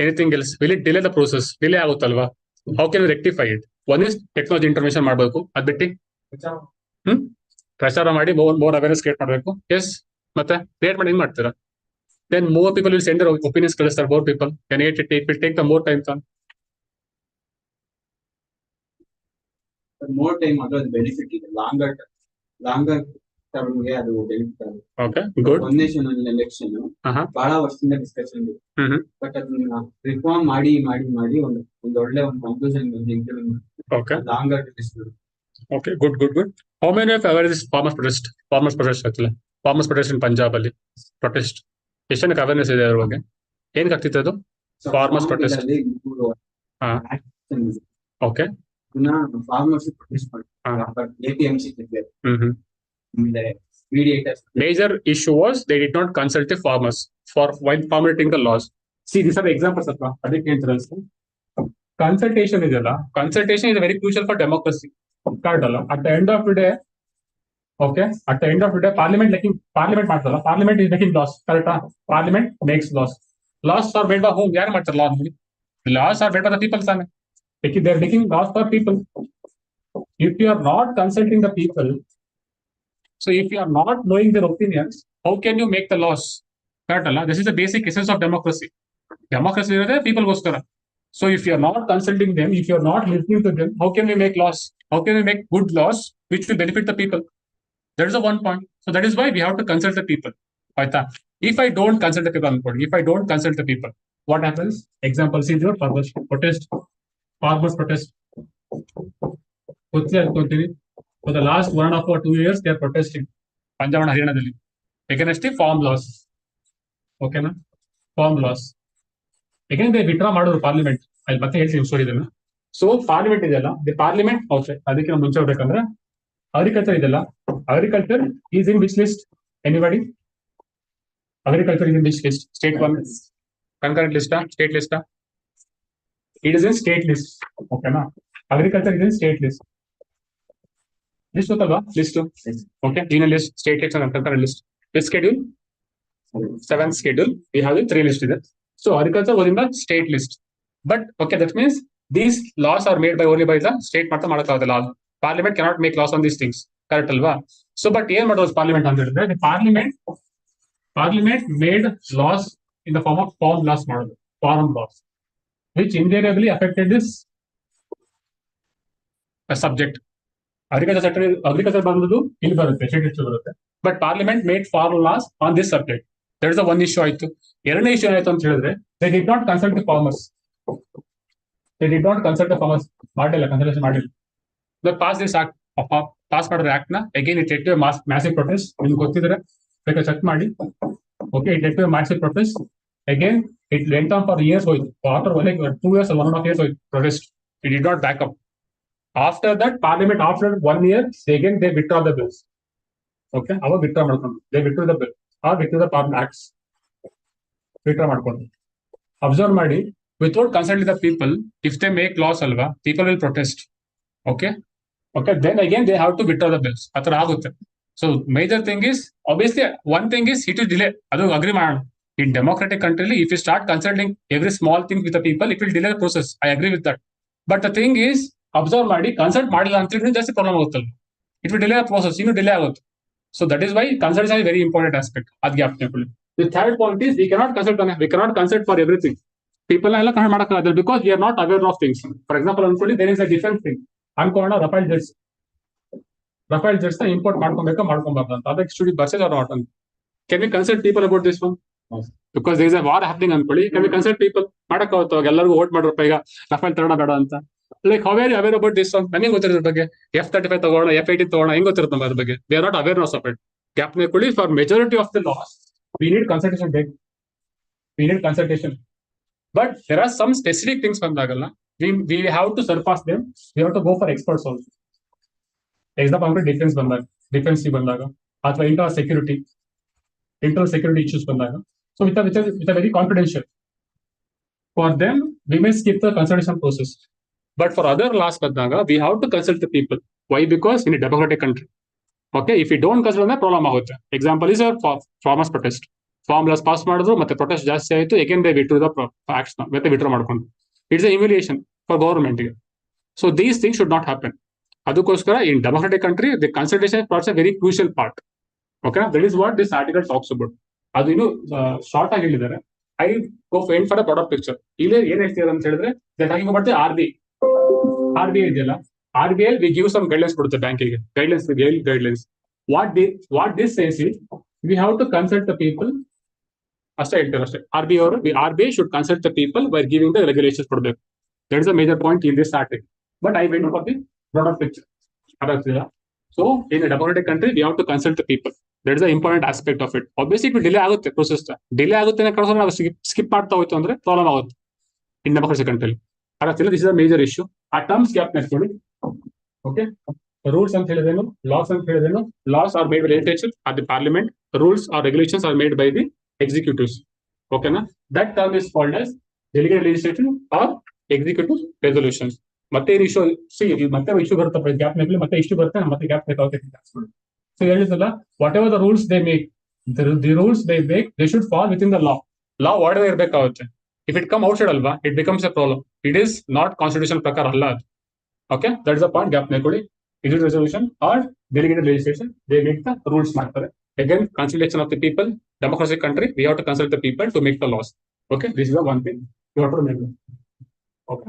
anything else? Will it delay the process? Delay ಆಗುತ್ತಲ್ವಾ? How can we rectify it? One is technology intervention ಮಾಡಬೇಕು. ಅದ್ ಬಿಟ್ಟು ಪ್ರಚಾರ ಮಾಡಿ more awareness create ಮಾಡಬೇಕು. S. ಮತ್ತೆ create ಮಾಡಿ ಹೆಂಗ್ ಮಾಡ್ತೀರಾ? Then more people will send their opinions ಕಳಿಸ್ತಾರೆ. More people can it will take the more time. But more time ಅದು ಬೆನಿಫಿಟ್ ಇದೆ. ಲಾಂಗರ್ ಟರ್ಮ್ಗೆ ಅದು ಬೆನಿಫಿಟ್ ಆಗುತ್ತೆ. Okay, good. One nation election ಬಹಳ ವರ್ಷದಿಂದ ಡಿಸ್ಕಷನ್ ಇದೆ. ಬಟ್ ಅದನ್ನ ರಿಫಾರ್ಮ್ ಮಾಡಿ ಒಂದು ಒಳ್ಳೆ ಒಂದು conclusion implement. Okay, longer discussion. Okay, good. How many of you this farmers protest ಆಗ್ತಿಲ್ಲ? ಫಾರ್ಮರ್ಸ್ ಪ್ರೊಟೆಸ್ಟ್ ಇನ್ ಪಂಜಾಬ್ ಅಲ್ಲಿ ಪ್ರೊಟೆಸ್ಟ್ ಎಷ್ಟು ಜನಕ್ಕೆ ಅವೇರ್ನೆಸ್ ಇದೆ ಅದ್ರ ಬಗ್ಗೆ? ಏನಕ್ಕೆ ಆಗ್ತಿತ್ತು ಅದು farmers protest? Okay, farmers protest APMC major issue was they did not consult the farmers for while formulating the laws. See, these are the examples of ಅದಕ್ಕೆ ಹೇಳ್ತಾರೆ. Consultation ಇದೆಯಲ್ಲ, consultation is very crucial for democracy. Correct ಅಲ್ಲ? At the end of the day, okay, at the end of the day, parliament ಮಾಡ್ತಾರಲ್ಲ, parliament is making laws. Correct? Parliament makes laws. Laws are made by whom? ಯಾರು ಮಾಡ್ತಾರೆ law? Laws are made by the people. They are making laws for people. If you are not consulting the people, so if you are not knowing their opinions, how can you make the laws? Correct ಅಲ್ಲ? This is the basic essence of democracy. Democracy ಇರೋದೇ peopleಗೋಸ್ಕರ. So if you are not consulting them, if you are not listening to them, how can we make laws? How can we make good laws which will benefit the people? That is the one point. So that is why we have to consult the people. If I don't consult the people, what happens? Example, see your farmers protest. For the last 1.5 or 2 years, they are protesting. Punjab and Haryana against the farm laws. Okay, na? Farm laws. Again, they withdraw ಮಾಡೋರು parliament. ಅಲ್ಲಿ ಮತ್ತೆ ಹೇಳ್ತೀನಿ story ಇದನ್ನ. ಸೊ parliament ಇದೆಯಲ್ಲ, the parliament ಅದಕ್ಕೆ ನಾವು ಮುಂಚೆ ಹೋಗ್ಬೇಕಂದ್ರೆ ಅಗ್ರಿಕಲ್ಚರ್ ಇದೆಲ್ಲ, agriculture is in which list? Anybody? Agriculture is in which list? State one concurrent ಲಿಸ್ಟಾ? ಸ್ಟೇಟ್ ಲಿಸ್ಟಾ? It is in state list. ಓಕೆನಾ? Agriculture is in state list. List ಗೊತ್ತಲ್ವಾ? List. Okay, union list, state list and concurrent list. Which schedule? 7th schedule. We have the 3 list ಇದೆ. So agriculture was in the state list. But okay, that means these laws are made by only by the state. ಮಾಡಕ್ಕಾಗಲ್ಲ. Parliament cannot make laws on these things. Correct ಅಲ್ವಾ? So but ಏನ್ ಮಾಡೋದು parliament ಅಂತ ಹೇಳಿದ್ರೆ, parliament made laws in the form of farm laws ಮಾಡೋದು, farm laws, which invariably affected this subject. Agriculture ಬಂದದ್ದು ಇಲ್ಲಿ ಬರುತ್ತೆ, ಸ್ಟೇಟ್ ಲಿಸ್ಟ್ ಬರುತ್ತೆ. But parliament made farm laws on this subject. That is the one issue ಆಯ್ತು. ಎರಡನೇ issue ಆಯ್ತು ಅಂತ ಹೇಳಿದ್ರೆ, they did not consult the farmers. ಮಾಡಿಲ್ಲ, ಕನ್ಸಲ್ಟೇಷನ್ ಮಾಡಿಲ್ಲ. ಪಾಸ್ ಮಾಡಿದ್ರೆ ಆಕ್ಟ್ ನ again it led to massive protest. ನಿಮ್ಗೆ ಗೊತ್ತಿದ್ರೆ ಬೇಕಾದ್ರೆ ಚೆಕ್ ಮಾಡಿ. Okay, it led to massive protest. Again it went on for years ಹೋಯ್ತು. ಆಫ್ಟರ್ 2 years or 1.5 years ಹೋಯ್ತು protest. It did not back up. After that, Parliament, after 1 year, they withdraw the bills. Okay, our withdraw. They withdrew the bill or withdrew the Parliament acts. Withdraw ಮಾಡ್ಕೊಂಡು observe ಮಾಡಿ without consulting the people if they make laws ಅಲ್ವಾ people will protest okay okay then again they have to withdraw the bills ಆ ತರ ಆಗುತ್ತೆ so major thing is obviously one thing is it is delay ಅದು agree ಮಾಡೋಣ in democratic ಕಂಟ್ರಿಲಿ if you start consulting every small thing with the people it will delay the process I agree with that but the thing is observe ಮಾಡಿ consult ಮಾಡಿಲ್ಲ ಅಂತ ಹೇಳಿದ್ರೆ ಜಾಸ್ತಿ problem ಆಗುತ್ತಲ್ಲ it will delay the process ಇನ್ನು delay ಆಗುತ್ತೆ so that is why consultation is very important aspect ಅದ್ gap the third point is we cannot consult we cannot consult for everything people ಎಲ್ಲ consult ಮಾಡಕ್ಕಾಗಲ್ಲ because we are not aware of things for example ಅನ್ಕೊಳ್ಳಿ there is a different thing ಅನ್ಕೋಣ Rafale jets ನ import ಮಾಡ್ಕೊಬೇಕಾ ಮಾಡ್ಕೊಬಾರ್ದು ಅಂತ ಅದಕ್ಕೆ study ಬರ್ಸೇಜ್ ಆರ್ ನಾಟ್ ಅಂತ can we consult people about this one because there is a war happening ಅನ್ಕೊಳ್ಳಿ ಕೆನ್ ವಿ ಕನ್ಸಲ್ಟ್ ಪೀಪಲ್ ಮಾಡಕ್ಕಾಗುತ್ತೆ ಅವಾಗ ಎಲ್ಲರಿಗೂ ವೋಟ್ ಮಾಡ್ರಪ್ಪ ಈಗ ರಫೇಲ್ ತಗೋಣ ಬೇಡ ಅಂತ like how are you aware about this one ನನಗೆ ಗೊತ್ತಿರೋದ್ರ ಬಗ್ಗೆ F-35 ತಗೋಣ F-18 ತಗೋಣ ಹೆಂಗ್ ಗೊತ್ತಿರುತ್ತೆ ಅದ್ರ ಬಗ್ಗೆ they are not awareness of it gap ಮಾಡ್ಕೊಳ್ಳಿ for majority of the laws we need consultation ಬೇಕು we need consultation but there are some specific things ಬಂದಾಗಲ್ಲ we have to surpass them we have to go for experts also example ಅಂದ್ರೆ defence ಬಂದಾಗ ಅಥವಾ internal security issues ಬಂದಾಗ so with very confidential for them we may skip the consultation process but for other laws ಬಂದಾಗ V have to consult the people why because in democratic country okay if you don't consult ಅಂದ್ರೆ problem ಆಗುತ್ತೆ example is farmers protest farm laws pass ಮಾಡಿದ್ರು ಮತ್ತೆ protest ಜಾಸ್ತಿ ಆಯಿತು again they withdraw the acts ಮತ್ತೆ withdraw ಮಾಡ್ಕೊಂಡು it's humiliation for ಗವರ್ಮೆಂಟ್ಗೆ so these things should not happen ಅದಕ್ಕೋಸ್ಕರ in democratic country the consultation parts a very crucial part okay that is what this article talks about ಅದು ಇನ್ನು short ಆಗಿ ಹೇಳಿದ್ದಾರೆ I go fine for a product picture ಇಲ್ಲಿ ಏನ್ ಹೇಳ್ತಿದ್ದಾರೆ ಅಂತ ಹೇಳಿದ್ರೆ talking about R B I ಇದೆಯಲ್ಲ R B I we give some guidelines ಕೊಡುತ್ತೆ ಬ್ಯಾಂಕಿಗೆ guidelines what this says is we have to consult the people ಅಷ್ಟೇ ಹೇಳ್ತಾರೆ ಅಷ್ಟೇ R B I should consult the people by giving the regulations ಕೊಡಬೇಕು that is a major point in this article but I went for the product picture ಅದಾಗ್ತಿಲ್ಲ so in democratic country we have to consult the people that is the important aspect of it obviously it delay ಆಗುತ್ತೆ process delay ಆಗುತ್ತೆ ಅನ್ನೋ ನಾವು skip ಮಾಡ್ತಾ ಹೋಯ್ತು ಅಂದ್ರೆ problem ಆಗುತ್ತೆ in democratic country ಅದಾಗ್ತಿಲ್ಲ this is a major issue ಆ ಟರ್ಮ್ಸ್ ಗ್ಯಾಪ್ ನೆಟ್ಕೊಳ್ಳಿ ಓಕೆ ರೂಲ್ಸ್ ಅಂತ ಹೇಳಿದೇನು ಲಾಸ್ ಅಂತ ಹೇಳಿದೇನು laws are made by legislature or the Parliament rules or regulations are made by the executives ಓಕೆನಾ that term is called as delegated legislation or executive resolutions ಮತ್ತೆ issue ಮತ್ತೆ issue ಬರುತ್ತೆ gap ಮೇಲೆ ಮತ್ತೆ ಇಶ್ಯೂ ಬರುತ್ತೆ ಮತ್ತೆ ಗ್ಯಾಪ್ ಬೇಕಾಗುತ್ತೆ so ಹೇಳಿದಲ್ಲ whatever the rules they make the rules they make they should fall within the law ward ಇರಬೇಕಾಗುತ್ತೆ ಇಫ್ ಇಟ್ ಕಮ್ ಔಟ್ಸೈಡ್ ಅಲ್ವಾ it becomes a problem it is not constitution ಪ್ರಕಾರ ಅಲ್ಲ ಅದು okay that is a point gap ಮಾಡ್ಕೊಳ್ಳಿ ಇದು resolution or delegated legislation they make the rules ಮಾಡ್ತಾರೆ again consultation of the people democratic country we have to consult the people to make the laws okay this is the one thing you have to remember okay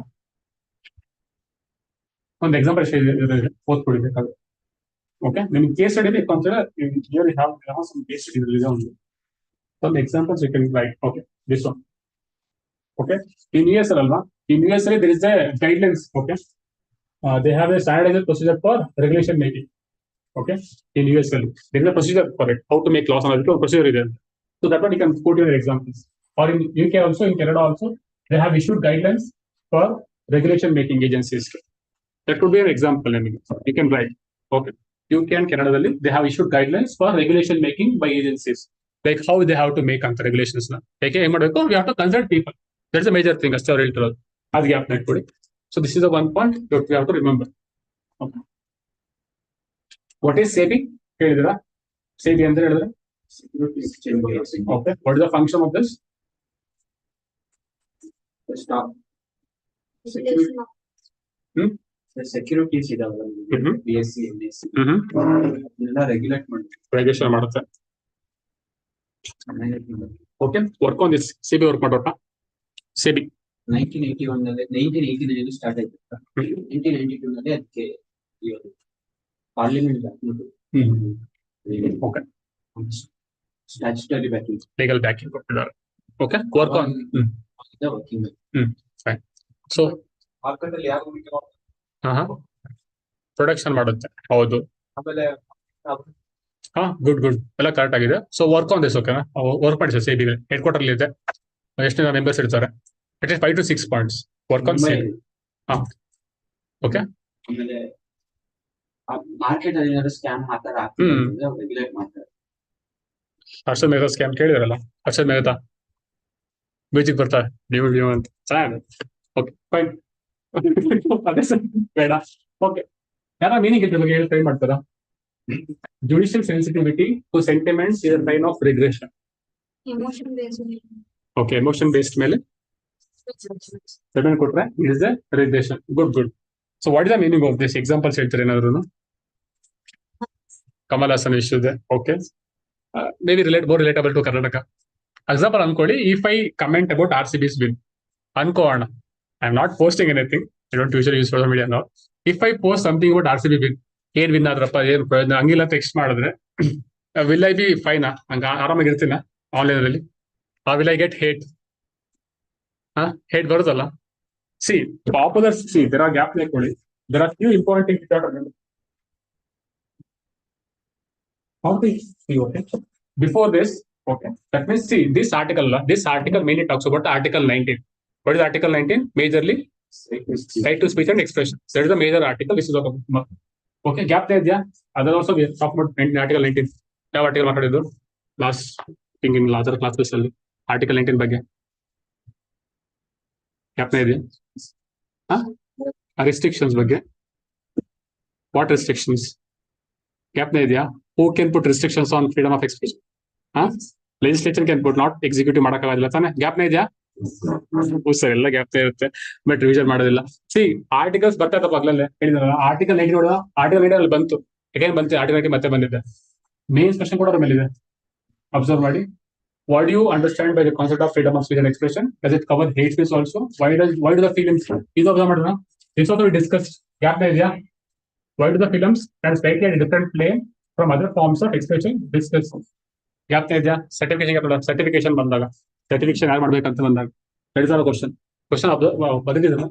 ಒಂದು example ಓದ್ಕೊಳ್ಬೇಕಾಗುತ್ತೆ okay ನಿಮ್ಗೆ case study ಬೇಕು ಅಂತಾರೆ some case study ಇದೆ ಒಂದು examples you can write okay this one okay in US ಅಲ್ವಾ in US ಅಲ್ಲಿ there is a guidelines okay they have A standardised procedure for regulation making okay in US ಅಲ್ಲಿ there is a procedure for it how to make laws ಅನ್ನೋದಕ್ಕೆ ಒಂದು procedure ಇದೆ so that one you can quote your examples or in UK also in Canada also they have issued guidelines for regulation making agencies that could be an example you can write okay UK and Canada they have issued guidelines for regulation making by agencies like how they have to make ಅಂತ regulations na okay we have to consult people that's a major thing ಅಷ್ಟೇ ಅವರು ಹೇಳ್ತಿರೋದು ಅದು gap ನೆಟ್ಕೊಡಿ so this is the one point that we have to remember okay what is SEBI ಹೇಳಿದ್ರಾ SEBI ಅಂದ್ರೆ ಹೇಳಿದ್ರೆ okay what is the function of this stop security securities ಇದಾವಲ್ಲ BSc MSc ಎಲ್ಲ regulate ಮಾಡುತ್ತೆ okay work on this SEBI work ಮಾಡೋಣ SEBI 1989 start ಆಯ್ತು 1992 ನಲ್ಲಿ ಅದಕ್ಕೆ Parliament okay statutory backing legal backing ಕೊಟ್ಟಿದ್ದಾರೆ okay work on working fine so ಮಾರ್ಕೆಟಲ್ಲಿ ಯಾರು ಪ್ರೊಡಕ್ಷನ್ ಮಾಡುತ್ತೆ ಹೌದು ಆಮೇಲೆ ಗುಡ್ ಎಲ್ಲ ಕರೆಕ್ಟ್ ಆಗಿದೆ ಸೊ ವರ್ಕ್ ಆನ್ ದಿಸ್ ಓಕೆನಾ ವರ್ಕ್ ಮಾಡಿ SEBI ಹೆಡ್ ಕ್ವಾರ್ಟರ್ ಇದೆ ಎಷ್ಟು ಜನ ಮೆಂಬರ್ಸ್ ಇರ್ತಾರೆ it is 5 to 6 points work on SEBI okay ಆಮೇಲೆ ಮಾರ್ಕೆಟ್ ಅಲ್ಲಿ ಏನಾದ್ರು ಸ್ಕ್ಯಾಮ್ ಹಾಕರ ರೆಗ್ಯುಲೇಟ್ ಮಾಡ್ತಾರೆ ಹರ್ಷದ್ ಮೆಹ್ತಾ ಸ್ಕ್ಯಾಮ್ ಕೇಳಿದಾರಲ್ಲ ಹರ್ಷದ್ ಮೆಹ್ತಾ ಮ್ಯೂಸಿಕ್ ಬರ್ತಾರೆ ಡಿವ್ ಡಿವ್ ಅಂತ ಚೆನ್ನಾಗಿ. Okay fine. ಅದೇ ಸರ್ ಬೇಡ. ಓಕೆ, ಯಾರ ಮೀನಿಂಗ್ ಇದ್ರ ಬಗ್ಗೆ ಹೇಳಿ ಟ್ರೈ ಮಾಡ್ತಾರಾ? Judicial sensitivity to sentiments is sign of regression. Okay, emotion based ಮೇಲೆ ಕೊಟ್ರೆ it is the regression. Good good. So what is the meaning of this? Examples ಹೇಳ್ತಾರೆ ಏನಾದ್ರು? ಕಮಲ್ ಹಾಸನ್ ಇಶ್ಯೂ ಇದೆ. Okay, maybe more relatable to Karnataka. Example ಅನ್ಕೊಳ್ಳಿ, if I comment about RCB's win ಅನ್ಕೋಣ. I am not posting anything, I don't usually use social media. If I post something about RCB win, ಏನ್ win ಆದ್ರಪ್ಪ, ಏನ್ ಪ್ರಯೋಜನ ಹಂಗಿಲ್ಲ text ಮಾಡಿದ್ರೆ will I B ಫೈನಾ? ಹಂಗ ಆರಾಮಾಗಿ ಇರ್ತೀನ ಆನ್ಲೈನ್ ಅಲ್ಲಿ? Will I get hate? Hate ಬರುತ್ತಲ್ಲ. See popular, see there are gap ಹಾಕೊಳ್ಳಿ. There are few important things. Okay. Before this, okay, that means see this article mainly talks about Article 19. What is Article 19? Majorly right to speech and expression. That is the major article. This is okay. Gap there, yeah. Other also we talk about Article 19. ಯಾವ article ಮಾತಾಡಿದ್ದು last thing in ಲಾದರ್ classes ಅಲ್ಲಿ? Article 19 ಬಗ್ಗೆ ಗ್ಯಾಪ್ನ ಇದೆಯಾ? Restrictions ಬಗ್ಗೆ. What restrictions? ಗ್ಯಾಪ್ನ ಇದೆಯಾ? Who can put restrictions on freedom of expression? Legislature can put, not executive ಮಾಡಕ್ಕಾಗಲ್ಲ ತಾನೆ. ಗ್ಯಾಪ್ನ ಇದೆಯಾ? ಸರ್ ಎಲ್ಲ ಗ್ಯಾಪ್ನ ಇರುತ್ತೆ, ಬಟ್ ರಿವಿಷನ್ ಮಾಡೋದಿಲ್ಲ. ಸಿ ಆರ್ಟಿಕಲ್ಸ್ ಬರ್ತಾ ಇದ್ದಪ್ಪ ಆಗ್ಲೇ ಹೇಳಿದ್ರಲ್ಲ, ಆರ್ಟಿಕಲ್ 19 ನೋಡುವ. ಆರ್ಟಿಕಲ್ 19 ಅಲ್ಲಿ ಬಂತು, ಹೇಗೆ ಬಂತು ಆರ್ಟಿಕಲ್ 19 ಮತ್ತೆ ಬಂದಿದೆ. ಮೇನ್ಸ್ ಕ್ವಶನ್ ಕೂಡ ಮೇಲೆ ಇದೆ, ಅಬ್ಸರ್ವ್ ಮಾಡಿ. What do you understand by the concept of freedom of speech and expression? Does it cover hate speech also? Why do the films? ಇದು ಅಬ್ಸರ್ವ್ ಮಾಡೋಣ. This also we discussed. ಗ್ಯಾಪ್ನ ಇದೆಯಾ? Why do the films can slightly at a different plane from other forms of expression discuss? ಗ್ಯಾಪ್ನ ಇದೆಯಾ? Certification ಬಂದಾಗ, certification ಯಾರು ಮಾಡ್ಬೇಕಂತ ಬಂದಾಗ, that is our question. Question ಬಂದಿದ್ದೀರ.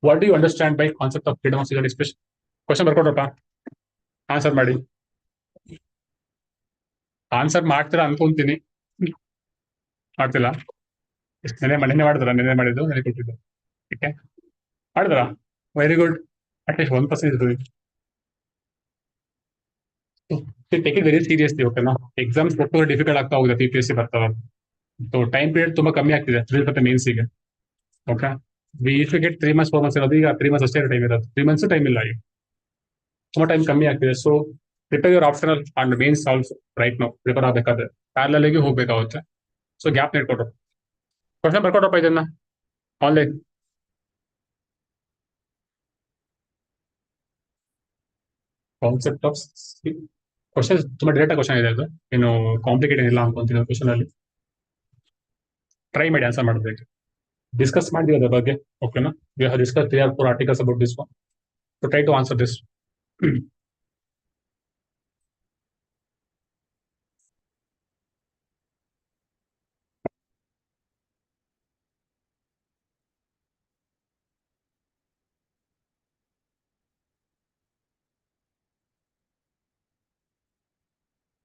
What do you understand by concept of freedom of speech and expression? Question ಬರ್ಕೊಡ್ರಪ್ಪ, answer ಮಾಡಿ. Answer ಮಾಡ್ತೀರಾ ಅನ್ಕೊಂತೀನಿ. ಮಾಡ್ತಿಲ್ಲ? ನೆನೆ ಮಾಡಿದ್ರ? ನೆನೆ ಮಾಡಿದ್ದು ನೆನೆ ಕೊಟ್ಟಿದ್ದು. ಓಕೆ, ಮಾಡಿದ್ರ? Very good. At least 1% take it very seriously. ಓಕೆನಾ? ಎಕ್ಸಾಮ್ಸ್ ಕೊಟ್ಟು ಡಿಫಿಕಲ್ಟ್ ಆಗ್ತಾ ಹೋಗಿದೆ, PPSC ಬರ್ತಾವ. ಸೊ ಟೈಮ್ ಪೀರಿಯಡ್ ತುಂಬಾ ಕಮ್ಮಿ ಆಗ್ತಿದೆ ಮತ್ತೆ ಮೇನ್ಸಿಗೆ. Okay, we if you get 3 months 4 months ಇರೋದು, ಈಗ 3 months ಅಷ್ಟೇ ಟೈಮ್ ಇರೋದು. 3 months ಟೈಮ್ ಇಲ್ಲ, ಈಗ ತುಂಬಾ ಟೈಮ್ ಕಮ್ಮಿ ಆಗ್ತಿದೆ. So prepare your optional and mains also right now. Prepare ಆಗಬೇಕಾದ್ರೆ ಪ್ಯಾರಲಲ್ಗೆ ಹೋಗ್ಬೇಕಾಗುತ್ತೆ. ಸೊ ಗ್ಯಾಪ್ ನೀಡ್ಕೊಟ್ರು. ಕ್ವಶನ್ ಬರ್ಕೊಟ್ರಪ್ಪ ಇದನ್ನ ಆನ್ಲೈನ್. ಕಾನ್ಸೆಪ್ಟ್ ಆಫ್ ಕ್ವಶನ್ ತುಂಬಾ ಡೈರೆಕ್ಟ್ ಕ್ವಶನ್ ಇದೆ, ಅದು ಏನು ಕಾಂಪ್ಲಿಕೇಟ್ ಇಲ್ಲ ಅನ್ಕೊಂತೀನಿ. ಕ್ವಶನ್ ಅಲ್ಲಿ ಟ್ರೈ ಮಾಡಿ ಆನ್ಸರ್ ಮಾಡಬೇಕು. ಡಿಸ್ಕಸ್ ಮಾಡಿದ್ವಿ ಅದ್ರ ಬಗ್ಗೆ. ಓಕೆನಾ? We have discuss 3 or 4 articles about this one. So try to answer this.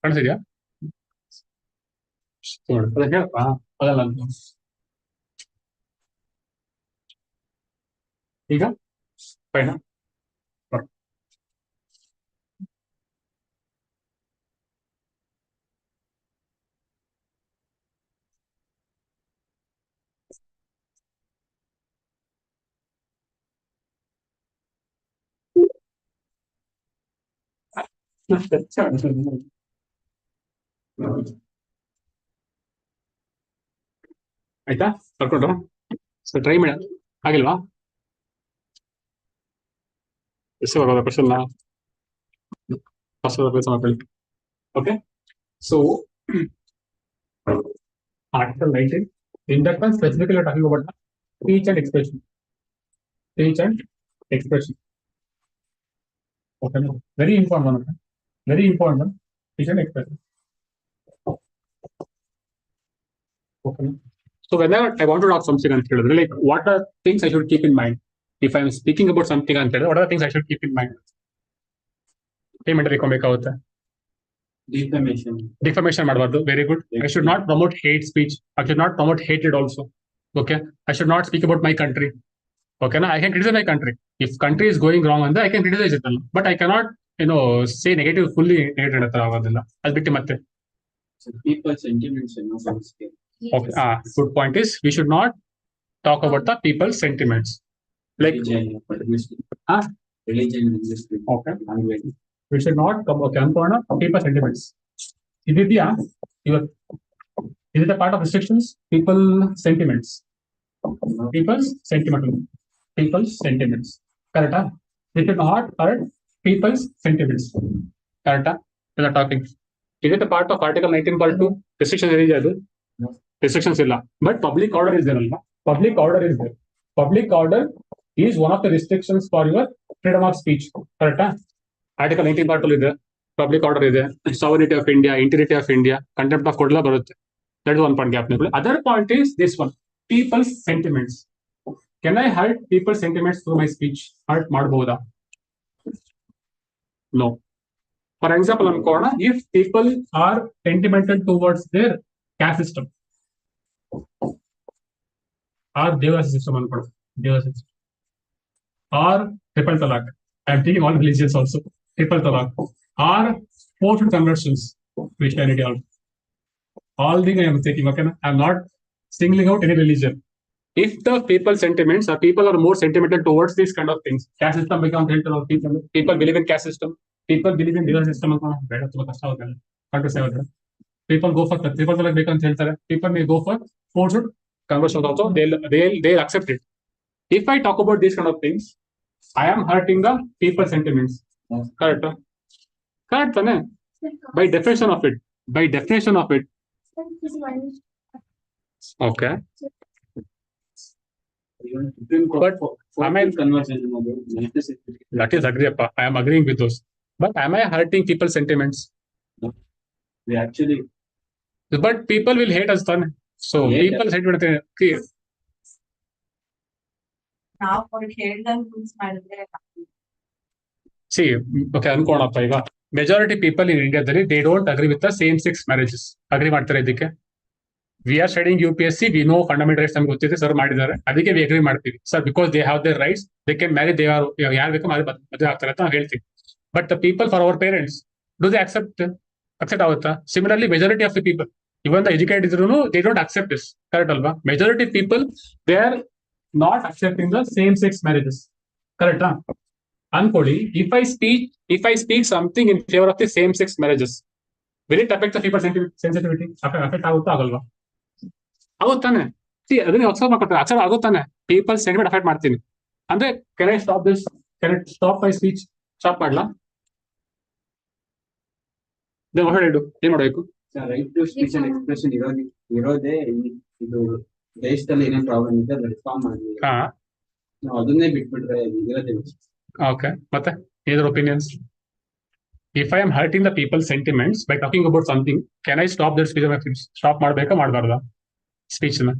ಕಾಣಿಸಿದ್ಯಾ? ಹೇಳಪ್ಪ, ಅದಲ್ಲ ಈಗ ಫೈನಾ? ಆಯ್ತಾ? ಬರ್ಕೊಂಡು ಸೊ ಟ್ರೈ ಮಾಡಿ. ಆಗಿಲ್ವಾ? ಎಷ್ಟು ಬರೋದ question? Okay, so Article 19. In that one, specifically we're talking about speech and expression. Speech and expression. Okay, very important one. Very important one. Speech and expression. Okay. So whenever I want to talk something and like what are things I should keep in mind if I'm speaking about something and what are the things I should keep in mind? Payment ಬೇಕಾಗುತ್ತೆ. Defamation ಮಾಡಬಾರ್ದು. Very good. I should not promote hate speech. I should not promote hatred also. Okay. I should not speak about my country. Okay, na? I can criticize my country. If country is going wrong and I can criticize it, but I cannot, say negative fully negative. I'll be ಮತ್ತೆ. People sentiments Okay. Good point is we should not talk about the people's sentiments. Like religion, okay. We should not come on people's sentiments. Is it is it a part of restrictions? People sentiments. People's sentiment. People's sentiments. Correct? We should not hurt people's sentiments. Correct? We are talking. Is it a part of Article 19.2? Restrictions is No. Restrictions illa. But public order is there. Public order is there. Public order is one of the restrictions for your freedom of speech. Correct? Article 19.2 is there. Public order is there. Sovereignty of India, integrity of India, contempt of court. That is one point. Other point is this one. People's sentiments. Can I hurt people's sentiments through my speech? Hurt ಮಾಡಬಹುದಾ? No. For example, if people are sentimental towards their caste system or Deva system, or triple talaq. I am taking all religions also. Triple talaq or forced conversions, Christianity also. All things I am taking. Okay, I am not singling out any religion. If the people sentiments or people are more sentimental towards these kind of things, caste system becomes people believe in caste system, people believe in legal system. People go for triple talaq becomes people may go for forced conversions also. They'll accept it. If I talk about these kind of things, I am hurting the people sentiments. Correct? Correct, ne? By definition of it. By definition of it. Okay. But am I that is agree, I am agreeing with those. But am I hurting people's sentiments? No. We actually. But people will hate us, then. So people sentiment. ನಾವು ಹೇಳಿದಂಗೆ rules ಮಾಡಿದ್ರೆ See, okay, ಅನ್ಕೋಣಪ್ಪ ಈಗ majority people in India they don't agree with the same-sex marriages. Agree ಮಾಡ್ತಾರೆ ಇದಕ್ಕೆ. We are studying UPSC, we know fundamental rights ನಮ್ಗೆ ಗೊತ್ತಿದೆ, sir ಮಾಡಿದ್ದಾರೆ. ಅದಕ್ಕೆ we agree ಮಾಡ್ತೀವಿ. Sir, because they have their rights, they can marry, they are ಯಾರು ಬೇಕು ಮದುವೆ ಆಗ್ತಾರೆ ಅಂತ ನಾವು ಹೇಳ್ತೀವಿ. But the people for our parents, do they accept ಆಗುತ್ತಾ? Similarly, majority of the people, even the educated ಇದ್ರೂ they don't accept this. Correct ಅಲ್ವಾ? Majority people, they are not accepting the same-sex marriages. Correct? Ankoli, if I speak something in favor of the same-sex marriages, will it affect the people's sensitivity? Affect ಆಗುತ್ತಾ ಆಗಲ್ವಾ? ಆಗುತ್ತಾನೆ. See, ಅದನ್ನ observe ಮಾಡ್ಕೊತಾರೆ. Observe ಆಗುತ್ತಾನೆ. People sentiment affect ಮಾಡ್ತೀನಿ. ಅಂದ್ರೆ can I stop this? Can I stop my speech? Stop ಮಾಡ್ಲಾ? Then what should I do? ಏನ್ ಮಾಡಬೇಕು? Right to speech and expression ಇರೋದೇ ಇದು ದೇಶದಲ್ಲಿ ಏನೇನು ಪ್ರಾಬ್ಲಮ್ ಇದೆ ಅದನ್ನ ರಿಫಾರ್ಮ್ ಮಾಡಲಿ. ನಾವು ಅದನ್ನೇ ಬಿಟ್ಬಿಟ್ರೆ ಇರೋದೇ. Okay, ಮತ್ತೆ either opinions? If I am hurting the people's sentiments by talking about something, can I stop their speech? Stop ಮಾಡಬೇಕಾ ಮಾಡಬಾರ್ದಾ? ಸ್ಪೀಚ್ ನ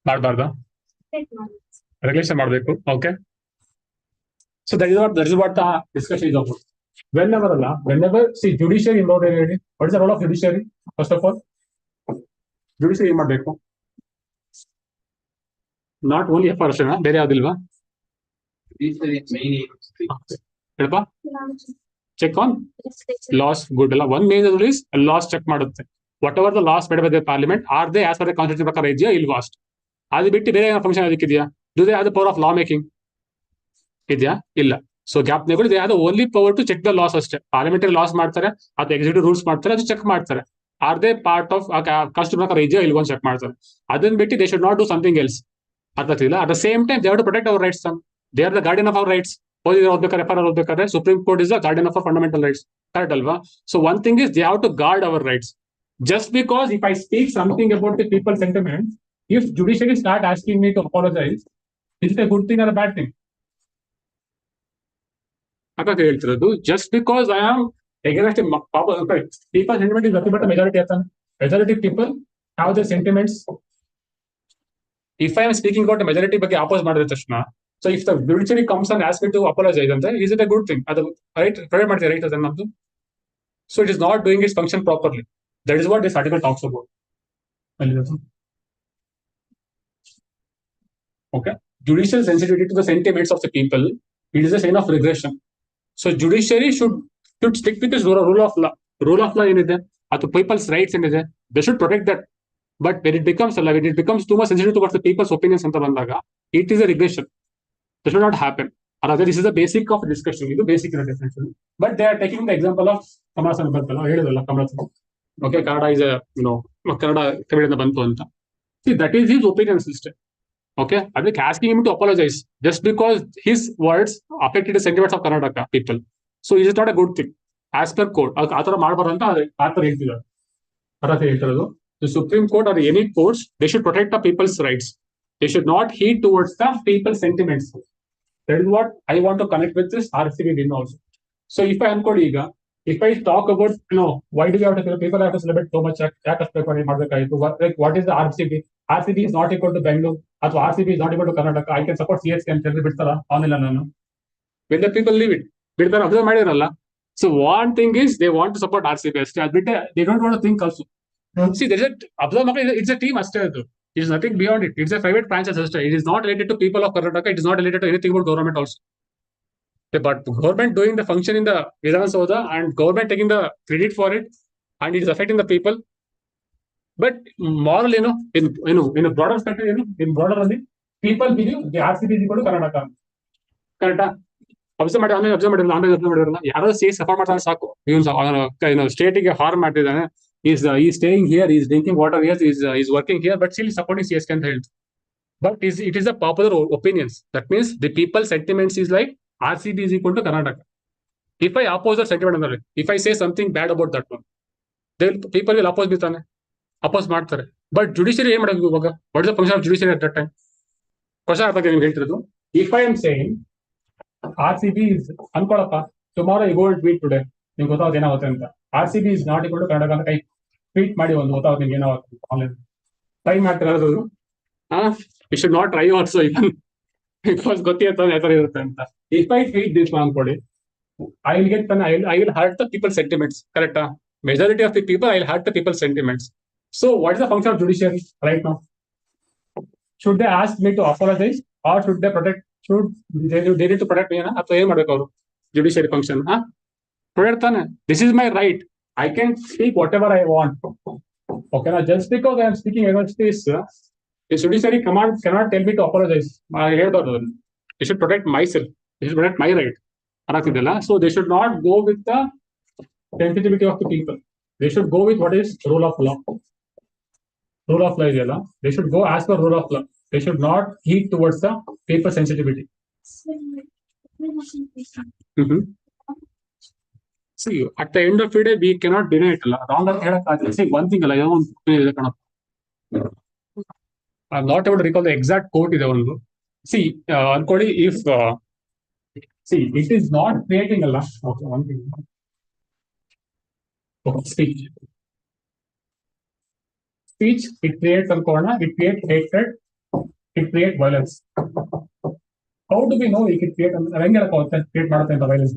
ಮಾಡಬಾರ್ದಾ? ರೆಗ್ಯುಲೇಷನ್ ಮಾಡಬೇಕು. Okay. So that is what the discussion is about. Whenever see judiciary involved already. What is the role of judiciary? First of all, judiciary ಏನ್ ಮಾಡಬೇಕು? Not only a person, ಬೇರೆ ಯಾವ್ದಿಲ್ವಾ? ಹೇಳಪ್ಪ. Check on laws. Good ಅಲ್ಲ. One major rule is laws check ಮಾಡುತ್ತೆ. Whatever the laws made by the parliament, are they as per the constitution ಪ್ರಕಾರ ಇದೆಯಾ ಇಲ್ವಾ ಅಷ್ಟು. ಅದು ಬಿಟ್ಟು ಬೇರೆ ಏನೋ function ಅದಕ್ಕಿದೆಯಾ? Do they have the power of law making? ಇದೆಯಾ? ಇಲ್ಲ. ಸೊ ಜ್ಞಾಪನೆಗಳು they have only power to check the laws ಅಷ್ಟೇ. ಪಾರ್ಲಿಮೆಂಟರಿ ಲಾಸ್ ಮಾಡ್ತಾರೆ ಅಥವಾ ಎಕ್ಸಿಕ್ಯೂಟಿವ್ ರೂಲ್ಸ್ ಮಾಡ್ತಾರೆ, ಅದು ಚೆಕ್ ಮಾಡ್ತಾರೆ. Are they part of constitution ಪ್ರಕಾರ ಇದೆಯಾ ಇಲ್ವೋ ಚೆಕ್ ಮಾಡ್ತಾರೆ. ಅದನ್ನ ಬಿಟ್ಟು they should not do something else. ಅರ್ಥ ಆಗ್ತಿಲ್ಲ. At the same time they have to protect our rights. They are the guardian of our rights. ಓದ್ಬೇಕಾದ್ರೆ ಎಫ್ ಆರ್ ಓದ್ಬೇಕಾದ್ರೆ Supreme Court is the guardian of our fundamental rights. Correct ಅಲ್ವಾ? So one thing is they have to guard our rights. Just because if I speak something about the people's sentiments, if judiciary start asking me to apologize, is it a good thing or a bad thing? Akka ಹೇಳ್ತಿರೋದು just because I am against people's sentiment is nothing but a majority of them. Majority people have their sentiments. If I am speaking about a majority ಬಗ್ಗೆ oppose ಮಾಡಿದ ತಕ್ಷಣ, so if the judiciary comes and asks me to apologize, ಅಂದ್ರೆ is it a good thing? ಅದು right provide ಮಾಡ್ತೀವಿ right ಅದನ್ನ ನಮ್ದು. So it is not doing its function properly. That is what this article talks about. Okay. Judicial sensitivity to the sentiments of the people, it is a sign of regression. So judiciary should stick with this rule of law. Rule of law ಏನಿದೆ, ಅಥವಾ people's rights ಏನಿದೆ, they should protect that. But when it becomes too much sensitive towards the people's opinions ಅಂತ ಬಂದಾಗ it is a regression. That should not happen. Rather, this is the basic of discussion. ಇದು basic ಇರೋ definition. But they are taking the example of Kamal Haasan ಬಂತಲ್ಲ, ಹೇಳಿದಲ್ಲ Kamal Haasan. Okay, Kannada is a, Kannada ಕನ್ನಡದಿಂದ ಬಂತು ಅಂತ. See, that is his opinion system. Okay, I'm like asking him to apologize just because his words affected the sentiments of Karnataka people. So it is not a good thing. As per code, ಆ ಥರ ಮಾಡಬಾರ್ದು ಅಂತ ಆ ಥರ ಹೇಳ್ತಿದ್ದಾರೆ. ಹೇಳ್ತಿರೋದು, the Supreme Court or any courts, they should protect the people's rights. They should not heed towards the people's sentiments. That is what I want to connect with this RCB win also. So if I encode ಈಗ, if I talk about, why do we have to, people have to celebrate so much, like what is the RCB? RCB is not equal to Bengaluru, or RCB is not equal to Karnataka. I can support CSK and tell ಬಿಡ್ತಾರ online ನಾನು. When the people leave it, ಬಿಡ್ತಾರ, observe ಮಾಡಿರಲ್ಲ. So one thing is they want to support RCB ಅಷ್ಟೇ, ಅದು ಬಿಟ್ಟೆ they don't want to think also. See, there is it's a team ಅಷ್ಟೇ ಅದು. It is nothing beyond it. It's a private franchise ಅಷ್ಟೇ. It is not related to people of Karnataka. It is not related to anything about government also. But government doing the function in the Vidhana Soda and government taking the credit for it, and it is affecting the people. But morally, in a broader perspective, in broader only, people believe the RCB is equal to Karnataka. Correct? Observe ಮಾಡಿರಲ್ಲ, ಯಾರೋ ಸೇರಿ suffer ಮಾಡ್ತಾನೆ ಸಾಕು, ಇವನು ಸ್ಟೇಟಿಗೆ harm ಮಾಡ್ತಿದ್ದಾನೆ, is staying here, is drinking water here, is working here, but still supporting CSK ಅಂತ ಹೇಳ್ತು. But it is a popular opinions. That means the people's sentiments is like RCB is equal to Karnataka. If I oppose that sentiment, if I say something bad about that one, people will oppose ಮಾಡ್ತಾರೆ. But judiciary ಏನ್ ಮಾಡೋದು ಇವಾಗ? What is the function of judiciary at that time? Question ಅರ್ಥ ನಿಮ್ಗೆ ಹೇಳ್ತಿರೋದು. If I am saying RCB is, ಅನ್ಕೊಳಪ್ಪ, tomorrow you go and tweet today, ನಿಮ್ಗೆ ಗೊತ್ತಾಗುತ್ತೆ ಏನಾಗುತ್ತೆ ಅಂತ. RCB is not equal to Karnataka ಅಂತ ಕೈ ಟ್ವೀಟ್ ಮಾಡಿ ಒಂದು ಗೊತ್ತಾಗುತ್ತೆ ನಿಮ್ಗೆ ಏನಾಗುತ್ತೆ ಆನ್ಲೈನ್. ಟ್ರೈ ಮಾಡ್ತಿರೋದು, you should not try also even because ಗೊತ್ತಿರುತ್ತೆ ಯಾವ ಥರ ಇರುತ್ತೆ ಅಂತ. If I tweet this ಅನ್ಕೊಳ್ಳಿ, I will hurt the people's sentiments. Correct? Majority of the people, I will hurt the people's sentiments. So what is the function of judiciary right now? Should they ask me to apologize or should they need to protect me? ಅಥವಾ ಏನ್ ಮಾಡ್ಬೇಕು ಅವರು? Judiciary function protect ತಾನೆ. This is my right. I can speak whatever I want. Okay, now just because I am speaking against this, the judiciary command cannot tell me to apologize. They should protect myself. They should protect my right. So they should not go with the sensitivity of the people. They should go with what is rule of law. Rule of law ಇದೆಯಲ್ಲ, they should go as per rule of law. They should not heed towards the people sensitivity. See, at the end of the day, we cannot deny it. Wrong ಅಂತ ಹೇಳಕ್ಕಾಗಲ್ಲ. See, one thing ಅಲ್ಲ, ಏನೋ ಒಂದು ಇದೆ ಕಣಪ್ಪ. I'm not able to recall the exact quote ಇದೆ ಒಂದು. See, ಅನ್ಕೊಳ್ಳಿ, if see, it is not creating a law. Okay, one thing. Okay, speech, it creates ankona, it creates hatred, it creates violence. How do we know it create ಮಾಡುತ್ತೆ ಅಂತ violence?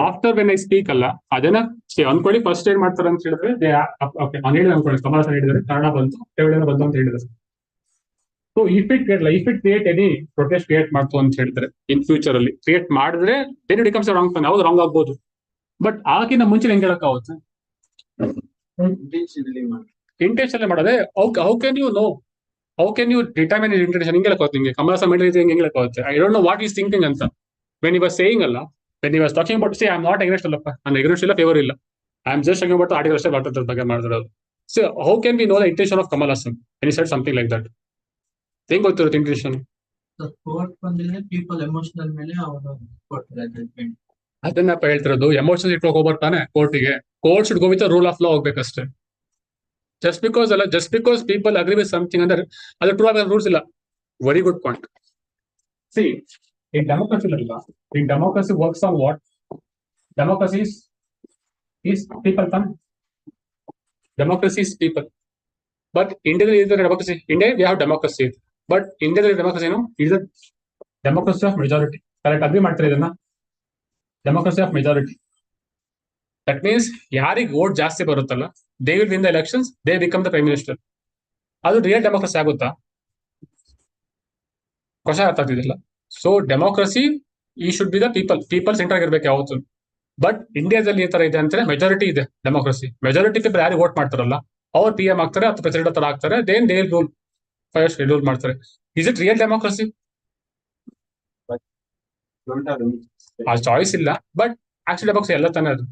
After when I speak ಅಲ್ಲ, ಅದನ್ನ ಅನ್ಕೊಳ್ಳಿ, first ಏನ್ ಮಾಡ್ತಾರೆ ಅಂತ ಹೇಳಿದ್ರೆ, ನಾನು ಹೇಳಿದೆ ಅನ್ಕೊಳ್ಳಿ, ಕಮಲಾಸನ್ ಹೇಳಿದ್ರೆ ಕನ್ನಡ ಬಂತು, ಬಂತು ಅಂತ ಹೇಳಿದ್ರೆ. So if it create any protest create ಮಾಡ್ತು ಅಂತ ಹೇಳಿದ್ರೆ, ಇನ್ ಫ್ಯೂಚರ್ ಅಲ್ಲಿ ಕ್ರಿಯೇಟ್ ಮಾಡಿದ್ರೆ then it becomes a wrong thing. ಹೌದು, ರಾಂಗ್ ಆಗ್ಬೋದು. ಬಟ್ ಆಗಿನ ಮುಂಚೆ ಹೆಂಗ್ ಹೇಳಕ್ಕಾಗುತ್ತೆ? ಇಂಟೆನ್ಷನ್ ಮಾಡೋದೇ. How can you know? How can you determine intention? ಹಿಂಗೆ ಹೇಳಕ್ಕಾಗುತ್ತೆ ನಿಮಗೆ? ಕಮಲಾಸನ್ ಮಾಡಿದ್ರೆ ಹೆಂಗೆ ಹೇಳಕ್ಕಾಗುತ್ತೆ? I don't know what is thinking ಅಂತ. ವೆನ್ ಯು ವಾಸ್ ಸೇಯಿಂಗ್ ಅಲ್ಲ, when he was talking about, say, I'm not against ಅಲ್ಲಪ್ಪ, ನಾನು against ಇಲ್ಲ, ಫೇವರ್ ಇಲ್ಲ, I am just talking about the article ಅಷ್ಟೇ ಮಾತಾಡ್ತಾರೆ ಬಗ್ಗೆ ಮಾಡಿರೋದು. So how can we know the intention of Kamal Hassan when he said something like that? ಹೆಂಗ್ ಗೊತ್ತಿರುತ್ತೆ ಇಂಟೆನ್ಷನ್? ಪೀಪಲ್ ಎಮೋಷನಲ್ ಮೇಲೆ ಅವರು ಕೊಡ್ತಾರೆ ಜಡ್ಜ್ಮೆಂಟ್. ಅದನ್ನಪ್ಪ ಹೇಳ್ತಿರೋದು. ಎಮೋಷನಲ್ ಇಟ್ಕೊಂಡು ಹೋಗ್ಬರ್ತಾನೆ ಕೋರ್ಟಿಗೆ. Court should go with rule of law ಹೋಗ್ಬೇಕಷ್ಟೇ. Just because people agree with something ಅಂದ್ರೆ ಅದು ಟ್ರೂ ಆಗ ರೂಲ್ಸ್ ಇಲ್ಲ. Very good point. See, in democracy works on what? Democracy is people. Democracy is people. But India is the democracy. India we have democracy. But India is democracy, is a democracy of majority. Correct? Agree ಮಾಡ್ತಾರೆ ಇದನ್ನ? Democracy of majority. That means ಯಾರಿಗೆ vote ಜಾಸ್ತಿ ಬರುತ್ತಲ್ಲ, they will win the elections, they become the prime minister. ಅದು real democracy ಆಗುತ್ತಾ? Question ಅರ್ಥ ಆಗ್ತಿದಿಲ್ಲ. So democracy ಈ should be the people centre ಆಗಿರ್ಬೇಕು ಯಾವತ್ತು. ಬಟ್ ಇಂಡಿಯಾದಲ್ಲಿ ಈ ತರ ಇದೆ ಅಂದ್ರೆ ಮೆಜಾರಿಟಿ ಇದೆ ಡೆಮೋಕ್ರಸಿ. ಮೆಜಾರಿಟಿ ಪೀಪಲ್ ಯಾರು ವೋಟ್ ಮಾಡ್ತಾರಲ್ಲ, ಅವ್ರು PM ಆಗ್ತಾರೆ ಅಥವಾ ಪ್ರೆಸಿಡೆಂಟ್ ಹತ್ರ ಆಗ್ತಾರೆ, then they rule first rule ಮಾಡ್ತಾರೆ. Is it real democracy? ಆ ಚಾಯ್ಸ್ ಇಲ್ಲ, ಬಟ್ ಆಕ್ಚುಲಿ ಡೆಮೋಕ್ರಸಿ ಎಲ್ಲ ತಾನೇ ಅದು.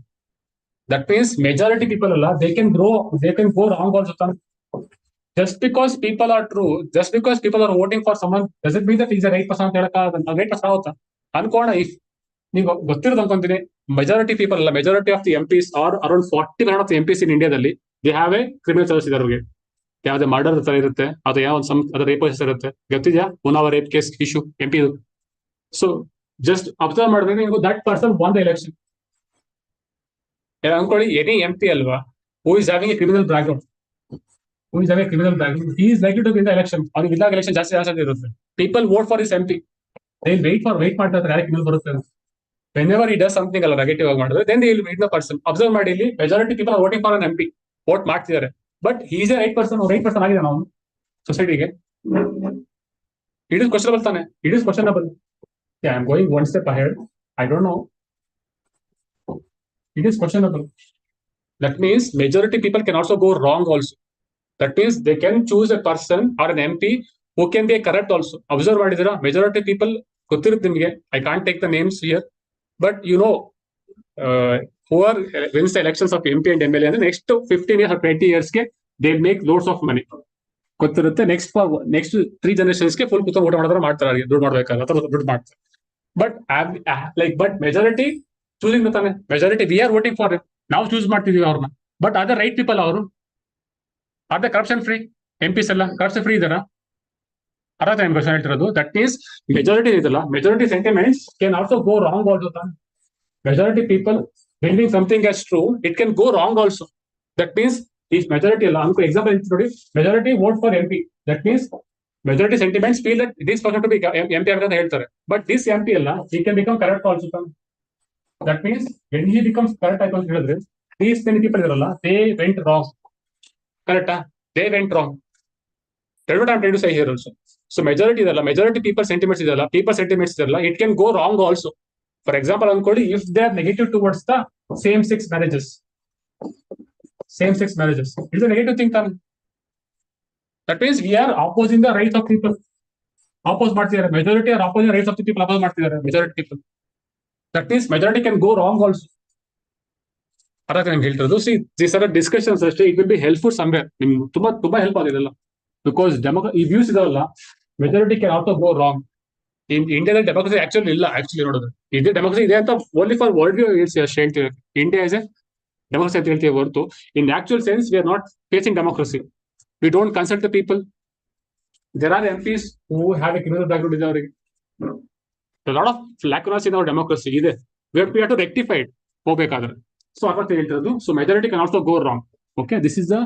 ದಟ್ ಮೀನ್ಸ್ ಮೆಜಾರಿಟಿ ಪೀಪಲ್ ಅಲ್ಲ, they can go wrong also ತಾನೆ. Just because people are true, just because people are voting for someone, doesn't mean that is the right person ಅಂತ ಹೇಳಕ್ಕಾಗಲ್ಲ. Right person ಆಗುತ್ತಾ ಅನ್ಕೋಣ. If ನೀವು ಗೊತ್ತಿರೋದು ಅನ್ಕೊಂತೀನಿ, majority people ಅಲ್ಲ, majority of the MPs are around 40% of the MPs in ಇಂಡಿಯಾದಲ್ಲಿ they have a criminal charges ಇದೆ ಅವ್ರಿಗೆ. ಯಾವ್ದೇ ಮರ್ಡರ್ ತರ ಇರುತ್ತೆ, ಅದು ಯಾವ ಅದು ರೇಪ್ ಇರುತ್ತೆ, ಗೊತ್ತಿದ್ಯಾ? One our rape case issue MP. So just observe ಮಾಡಿದ್ರೆ ನೀವು that person won the election. ಅನ್ಕೊಳ್ಳಿ, ಎನಿ MP ಅಲ್ವಾ, who is having a criminal background, who is having a criminal background, he is likely to win the election. ಅವ್ರಿಗೆ ವಿನ್ನಾಗ election ಜಾಸ್ತಿ ಆಸಕ್ತಿ ಇರುತ್ತೆ. People vote for is MP. They wait ಮಾಡ್ತಾರೆ ಯಾರಿಗೆ criminal ಬರುತ್ತೆ. Whenever he does something ಅಲ್ಲ negative ಆಗಿ ಮಾಡಿದ್ರೆ, then they will meet the person. Observe ಮಾಡಿ, ಇಲ್ಲಿ majority people are voting for an MP, vote ಮಾಡ್ತಿದ್ದಾರೆ. But he is a right person, right person ಆಗಿದೆ ನಾವು ಸೊಸೈಟಿಗೆ. ಇಟ್ ಇಸ್ ಕ್ವಶನಬಲ್ ತಾನೆ, it is questionable. I am going one step ahead, I don't know, it is questionable. That means majority people can also go wrong also. That means they can choose a person or an MP who can be corrupt also. Observe ಮಾಡಿದಿರಾ, majority people ಗೊತ್ತಿರುತ್ತೆ ನಿಮಗೆ. I can't take the names here, but you know who are wins the elections of MP and MLA ಅಂದ್ರೆ next 15 years or 20 years ಗೆ they make loads of money. ಗೊತ್ತಿರುತ್ತೆ. Next 3 generations ಗೆ full ಕೂತ್ಕೊಂಡು ಊಟ ಮಾಡಿದ್ರೆ ಮಾಡ್ತಾರೆ, ದುಡ್ಡು ಮಾಡ್ಬೇಕಲ್ಲ, ದುಡ್ಡು ಮಾಡ್ತಾರೆ. ಬಟ್ ಮೆಜಾರಿಟಿ ಚೂಸಿಂಗ್ ತಾನೆ, majority we are voting for, ನಾವು ಚೂಸ್ ಮಾಡ್ತಿದೀವಿ ಅವ್ರನ್ನ. ಬಟ್ ಅದೇ ರೈಟ್ ಪೀಪಲ್ ಅವರು. Are the corruption free? MPs ಎಲ್ಲ ಕರಪ್ಷನ್ ಫ್ರೀ ಇದಾರ? ಅರ್ಥ ಟೈಮ್ ಕ್ವಶನ್ ಹೇಳ್ತಿರೋದು. ದಟ್ ಮೀನ್ಸ್ ಮೆಜಾರಿಟಿ ಇದಲ್ಲ, majority sentiments can also go wrong also ತಾನೆ. Majority people believing something as true, it can go wrong also. That means ಈ majority ಅಲ್ಲ, ಅನ್ಕೋ example ನೋಡಿ, majority vote for MP. That means majority sentiments feel that this person to be MP ಅಂತ ಹೇಳ್ತಾರೆ. But this MP ಅಲ್ಲ, he can become corrupt also ತಾನೆ. That means when he becomes corrupt ಆಯ್ತು ಅಂತ ಹೇಳಿದ್ರೆ, these many people ಇರಲ್ಲ, they went wrong. ಕರೆಕ್ಟಾ? They went wrong. That's what I'm trying to say here also. So majority ಇದಲ್ಲ, majority people sentiments ಇದಲ್ಲ, people sentiments ಇದಲ್ಲ, it can go wrong also. For example ಅನ್ಕೊಳ್ಳಿ, if they are negative towards the same sex marriages it's a negative thing ತಾನೆ. That means we are opposing the rights of people. Oppose ಮಾಡ್ತಿದ್ದಾರೆ, majority are opposing rights of the people, oppose ಮಾಡ್ತಿದ್ದಾರೆ majority people. That means majority can go wrong also. ಅರ್ಥ ನಿಮ್ಗೆ ಹೇಳ್ತಿರೋದು. See this are discussions ಅಷ್ಟೇ, it will be helpful somewhere. ನಿಮ್ಗೆ ತುಂಬಾ help ಆಗಿದೆಲ್ಲ. Because ಈ ವ್ಯೂಸ್ ಇದಾವಲ್ಲ, majority can also go wrong. ಇಂಡಿಯಾದಲ್ಲಿ ಡೆಮೋಕ್ರಸಿ ಆಕ್ಚುಲಿ ಇಲ್ಲ. ಆಕ್ಚುಲಿ ನೋಡೋದು, ಇದೇ ಡೆಮೋಕ್ರಸಿ ಇದೆ ಅಂತ ಓನ್ಲಿ ಫಾರ್ ವರ್ಲ್ಡ್ ವ್ಯೂ ಅಷ್ಟೇ ಹೇಳ್ತೀವಿ. ಇಂಡಿಯಾ ಇಸ್ ಎ ಡೆಮೋಕ್ರಸಿ ಅಂತ ಹೇಳ್ತೀವಿ ಹೊರತು, in actual sense we are not facing democracy. We don't consult the people. There are MPs who have a criminal background ಇದೆ ಅವರಿಗೆ. Lot of lacunas in our democracy ಇದೆ. We have to rectify it ಹೋಗ್ಬೇಕಾದ್ರೆ. So ಅರ್ಥ ಹೇಳ್ತಿರೋದು. So majority can also go wrong. Okay, this is the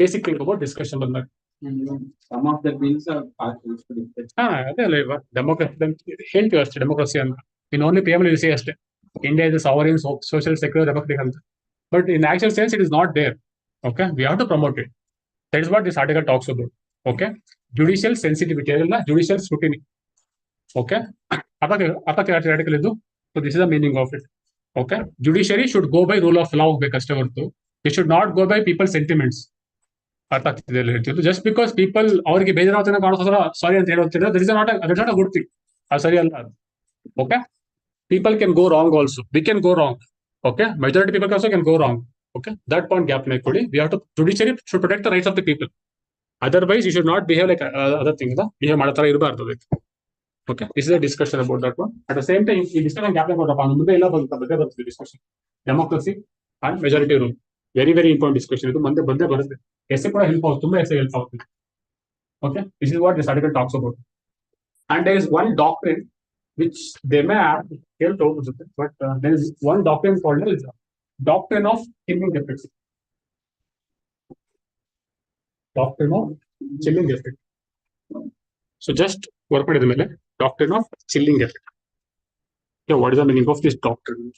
basic thing about discussion ಬಂದಾಗ. Some of the bills are passed. ಅದೇ ಅಲ್ಲ, ಇವಾಗ democracy ಹೇಳ್ತೀವಿ ಅಷ್ಟೇ, ಡೆಮೋಕ್ರಸಿ ಅಂತ ಇನ್ ಓನ್ಲಿ PM ವಿಷಯ ಅಷ್ಟೇ. India is sovereign social secular democratic ಅಂತ. But in actual sense it is not there. Okay, we have to promote it. That is what this article talks about. Okay, judicial sensitivity ಅದಲ್ಲ, judicial scrutiny. Okay, article ಇದು. So this is the meaning of it. Okay, judiciary should go by rule of law ಹೋಗ್ಬೇಕಷ್ಟೇ ಹೊರತು it should not go by people sentiments. ಅರ್ಥ ಆಗ್ತಿದೆ ಹೇಳ್ತಿದ್ದು. Just because people ಅವರಿಗೆ ಬೇಜಾರಾಗ್ತದೆ ಕಾಣಿಸೋದ್ರ sorry ಅಂತ ಹೇಳೋತಿದ್ರೆ, that is not a good thing. ಅದು ಸರಿ ಅಲ್ಲ ಅದು. Okay, people can go wrong also, we can go wrong. Okay, majority people also can go wrong. Okay, that point gap ನೇ ಕೊಡಿ. We have to judiciary should protect the rights of the people. Otherwise you should not behave like other thing. Behave ಮಾಡೋ ತರ ಇರಬಾರ್ದು. Okay, this is a discussion about that one. At the same time ಈ discussion gap ನೇ ಕೊಡಪ್ಪ, ಮುಂದೆ ಎಲ್ಲ ಬರುತ್ತೆ discussion. Democracy and majority rule, very important discussion. ಇದು ಬಂದೇ ಬರುತ್ತೆ. ಎಸ್ಸೆ ಕೂಡ ಹೆಲ್ಪ್ ಆಗುತ್ತೆ, ತುಂಬಾ ಎಸ್ಸೆ ಹೆಲ್ಪ್ ಆಗುತ್ತೆ. Okay, this is what this article talks about. And there is one doctrine which they may have helped out with it, but there is one doctrine called as doctrine of chilling effect. Doctrine of chilling effect. So just work with the doctrine of chilling effect. Okay, what is the meaning of this doctrine?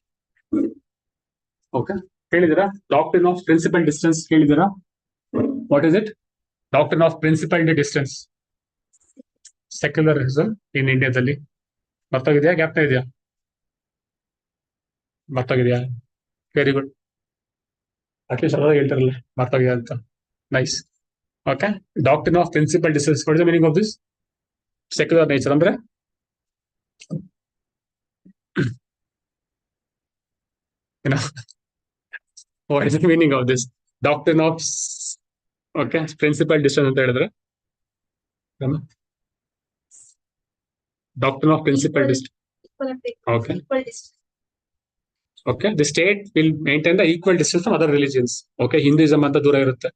Okay, doctrine of principal distance. What is it? Doctrine of principled distance. Secularism in ಇಂಡಿಯಾದಲ್ಲಿ. ಮರ್ತೋಗಿದೆಯಾ? ಗ್ಯಾಪ್ನ ಇದೆಯಾ? ಮರ್ತೋಗಿದೆಯಾ? Very good. At least ಅದಾಗ ಹೇಳ್ತಾರಲ್ಲ ಮರ್ತೋಗಿದೆ ಅಂತ. Nice. Okay. Doctrine of principal distance. What is the meaning of this? Secular nature ಅಂದ್ರೆ you know what is the meaning of this doctrine of okay principal distance ಅಂತ ಹೇಳಿದ್ರೆ doctrine of principal distance. Okay. Okay, the state will maintain the equal distance from other religions. Okay, Hinduism ಅಂತ ದೂರ ಇರುತ್ತೆ,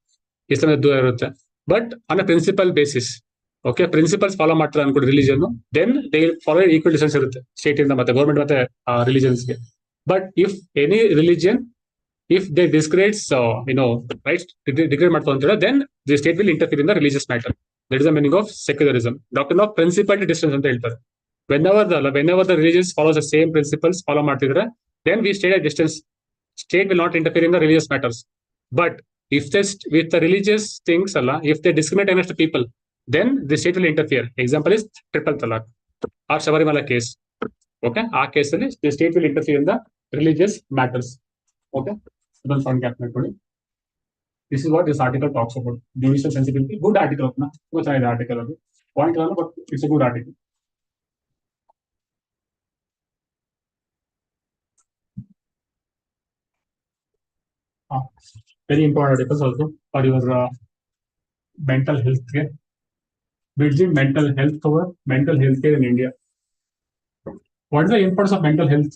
ಇಸ್ಲಾಂ ದೂರ ಇರುತ್ತೆ, but on a principle basis. Okay, principles follow ಮಾಡ್ತಾರೆ ಅನ್ಕೊಂಡು religion, then they follow equal distance ಇರುತ್ತೆ state ಇಂದ ಮತ್ತೆ ಗೌರ್ಮೆಂಟ್ ಮತ್ತೆ ರಿಲಿಜನ್ಸ್ಗೆ. But if any religion if they desecrates rights degrade ಮಾಡ್ತಾರೆ ಅಂತ ಹೇಳಿದ್ರೆ, then the state will interfere in the religious matter. That is the meaning of secularism. Doctrine of principle distance ಅಂತ ಹೇಳ್ತಾರೆ. whenever the religions follows the same principles follow ಮಾಡ್ತಿದ್ರೆ, then we stay at distance. State will not interfere in the religious matters. But if with the religious things if they discriminate against the people, then the state will interfere. Example is triple talaq or Shabarimala case. Okay, our case the state will interfere in the religious matters. Okay, don't forget that. This is what this article talks about. Judicial sensibility. Good article. What's the article? Point, but it's a good article. Very important articles also for your mental health care. Bridging mental health over mental health care in India. What is the importance of mental health?